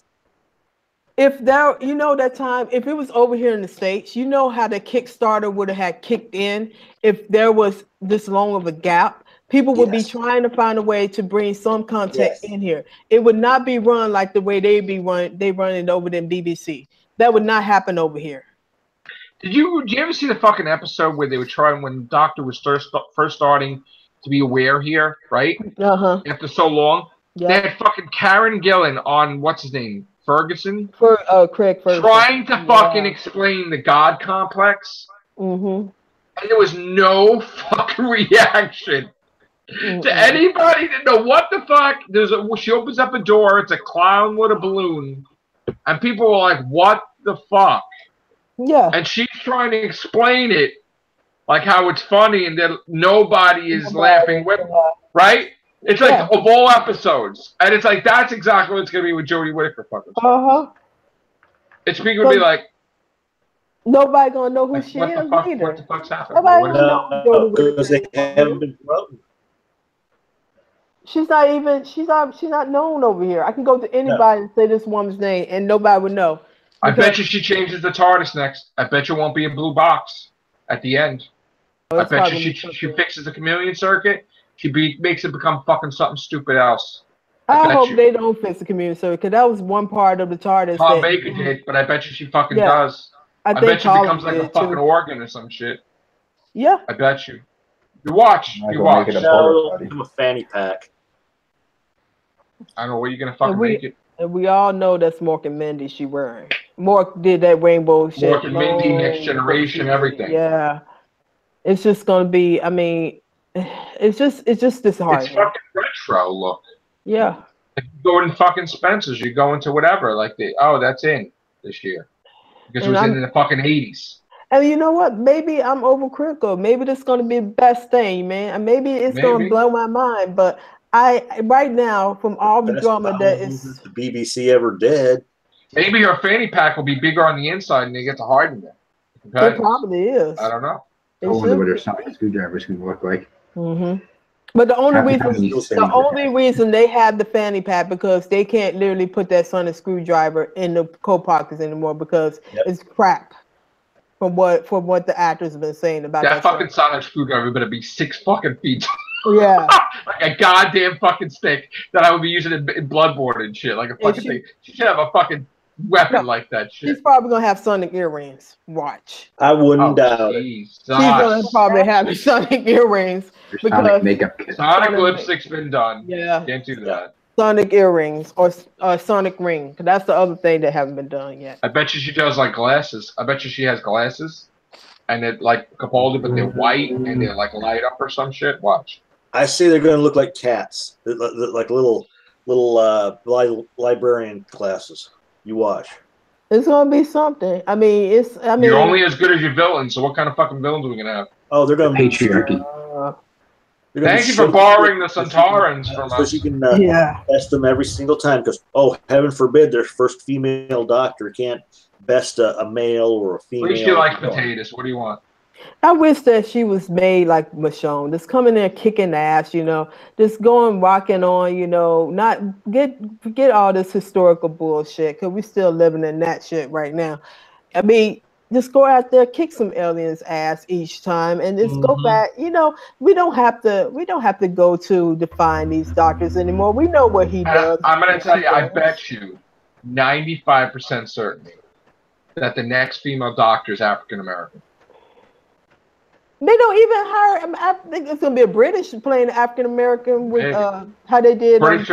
if there, you know, that time, if it was over here in the States, you know how the Kickstarter would have had kicked in if there was this long of a gap. People would be Yes. trying to find a way to bring some content Yes. in here. It would not be run like the way they run it over in BBC. That would not happen over here. Did you ever see the fucking episode where they were trying when the Doctor was first starting to be aware here, right? After so long, they had fucking Karen Gillan on what's his name, Ferguson, for Craig Ferguson, trying to fucking explain the God complex, and there was no fucking reaction to anybody to know what the fuck. She opens up a door, it's a clown with a balloon, and people were like, "What the fuck?" Yeah. And she's trying to explain it like how it's funny and that nobody is laughing with, right? It's like of all episodes. And it's like that's exactly what it's gonna be with Jodie Whittaker fucking. It's people gonna be like, nobody gonna know who she what is the fuck, either. what the fuck's happening? Nobody gonna know because they haven't been promoting. She's not known over here. I can go to anybody and say this woman's name and nobody would know. I bet you she changes the TARDIS next. I bet you won't be a blue box at the end. I bet you she fixes the chameleon circuit. She makes it become fucking something stupid else. I hope they don't fix the community circuit because that was one part of the TARDIS. Tom Baker did, but I bet you she fucking does. I bet she becomes like a fucking organ or some shit. Yeah. I bet you. You watch. You watch. No, give him a fanny pack. I don't know what you're gonna fucking make it. And we all know that's Mork and Mindy she wearing. Mork did that rainbow shit. Mork and Mindy, Next Generation, everything. Yeah. It's just gonna be, I mean, it's just disheartening. It's fucking retro look. Yeah. Like you go in fucking Spencer's, you go into whatever, like that's in this year. Because it was in the fucking 80s. And you know what? Maybe I'm overcritical. Maybe this is gonna be the best thing, man. And maybe it's gonna blow my mind. But right now, from all the drama that is the BBC ever did. Maybe your fanny pack will be bigger on the inside and they get to harden it. Okay? It probably is. I don't know. I wonder what their sonic screwdrivers can look like. But the only reason they have the fanny pack because they can't literally put that sonic screwdriver in the coat pockets anymore because it's crap. From what the actors have been saying about that fucking sonic screwdriver better be 6 fucking feet. Yeah. Like a goddamn fucking stick that I would be using in Bloodborne and shit. Like a fucking thing. She should have a fucking weapon like that shit. She's probably gonna have sonic earrings. Watch. I wouldn't doubt it. She's gonna probably have sonic earrings because sonic makeup kit. Sonic lipstick's been done. Yeah. Can't do that. Sonic earrings or sonic ring. Because that's the other thing that haven't been done yet. I bet you she does like glasses. I bet you she has glasses. And they're like Capaldi, but they're white and they're like light up or some shit. Watch. I say they're going to look like cats, like little librarian glasses. You watch. It's gonna be something. I mean, you're only as good as your villains. So what kind of fucking villains are we gonna have? Oh, they're gonna patriarchy. Thank you for borrowing the Centaurans from us. So you can best them every single time. Because heaven forbid, their first female doctor can't best a male or a female. At least you like potatoes. What do you want? I wish that she was made like Michonne, just coming there kicking ass, just going rocking on, not forget all this historical bullshit because we're still living in that shit right now. I mean, just go out there, kick some aliens' ass each time, and just go back. We don't have to go to define these doctors anymore. We know what he does. I'm gonna tell you, I bet you 95% certainty that the next female doctor is African American. They don't even hire. I think it's gonna be a British playing African American with how they did British,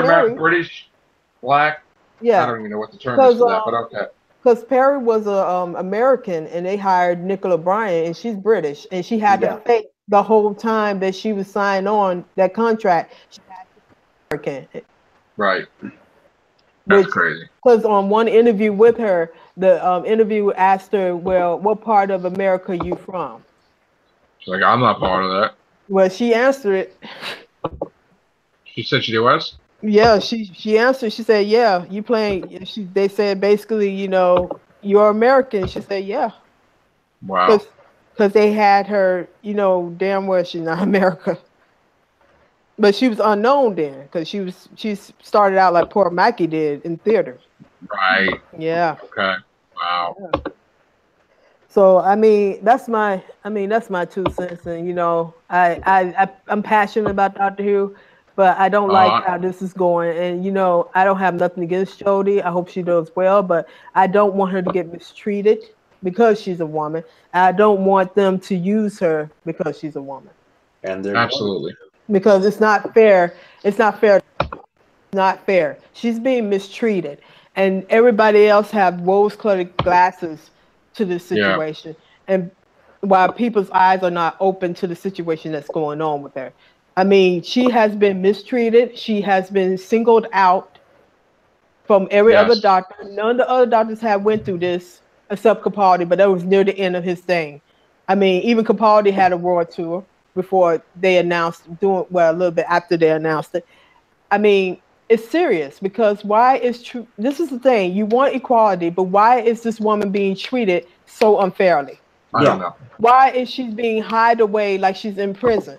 black. Yeah, I don't even know what the term is for that, but okay. Because Perry was a American, and they hired Nicola Bryant, and she's British, and she had to fake the whole time that she was signed on that contract. She had to be American. Right. That's crazy. Because on one interview with her, the interviewer asked her, "Well, what part of America you from?" She's like, "I'm not part of that." Well, she answered it. She said she was. Yeah, she answered. She said, "Yeah, you playing." They said basically, you're American. She said, "Yeah." Wow. Because they had her, damn well she's not America. But she was unknown then, because she started out like poor Mackie did in theater. Right. Yeah. Okay. Wow. Yeah. So that's my 2 cents, and I'm passionate about Doctor Who, but I don't like how this is going, and I don't have nothing against Jodie. I hope she does well, but I don't want her to get mistreated because she's a woman. I don't want them to use her because she's a woman. And they're absolutely because it's not fair. It's not fair. It's not fair. She's being mistreated, and everybody else have rose-colored glasses to this situation, and while people's eyes are not open to the situation that's going on with her. I mean, she has been mistreated. She has been singled out from every other doctor. None of the other doctors have went through this except Capaldi, but that was near the end of his thing. I mean, even Capaldi had a world tour before they announced a little bit after they announced it. I mean, it's serious because this is the thing, you want equality, but why is this woman being treated so unfairly? I don't know. Why is she being hid away like she's in prison?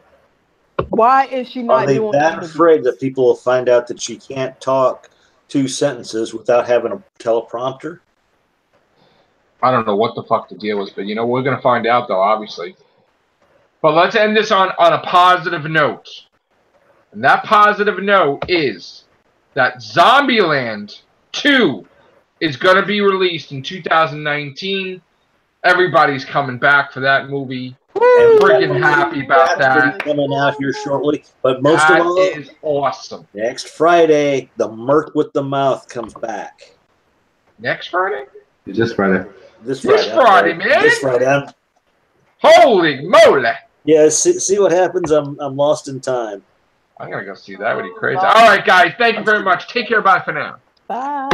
Why is she not doing Are they that afraid that people will find out that she can't talk 2 sentences without having a teleprompter? I don't know what the fuck the deal is, but we're gonna find out though, obviously. But let's end this on a positive note. And that positive note is that Zombieland 2 is going to be released in 2019. Everybody's coming back for that movie. I'm freaking happy about that. Coming out here shortly. But most of all, that is awesome. Next Friday, The Merc with the Mouth comes back. Next Friday? This Friday. This Friday, man. This Friday. Holy moly. Yeah, see what happens. I'm lost in time. I'm going to go see that. Would be crazy. All right, guys. Thank you very much. Take care. Bye for now. Bye.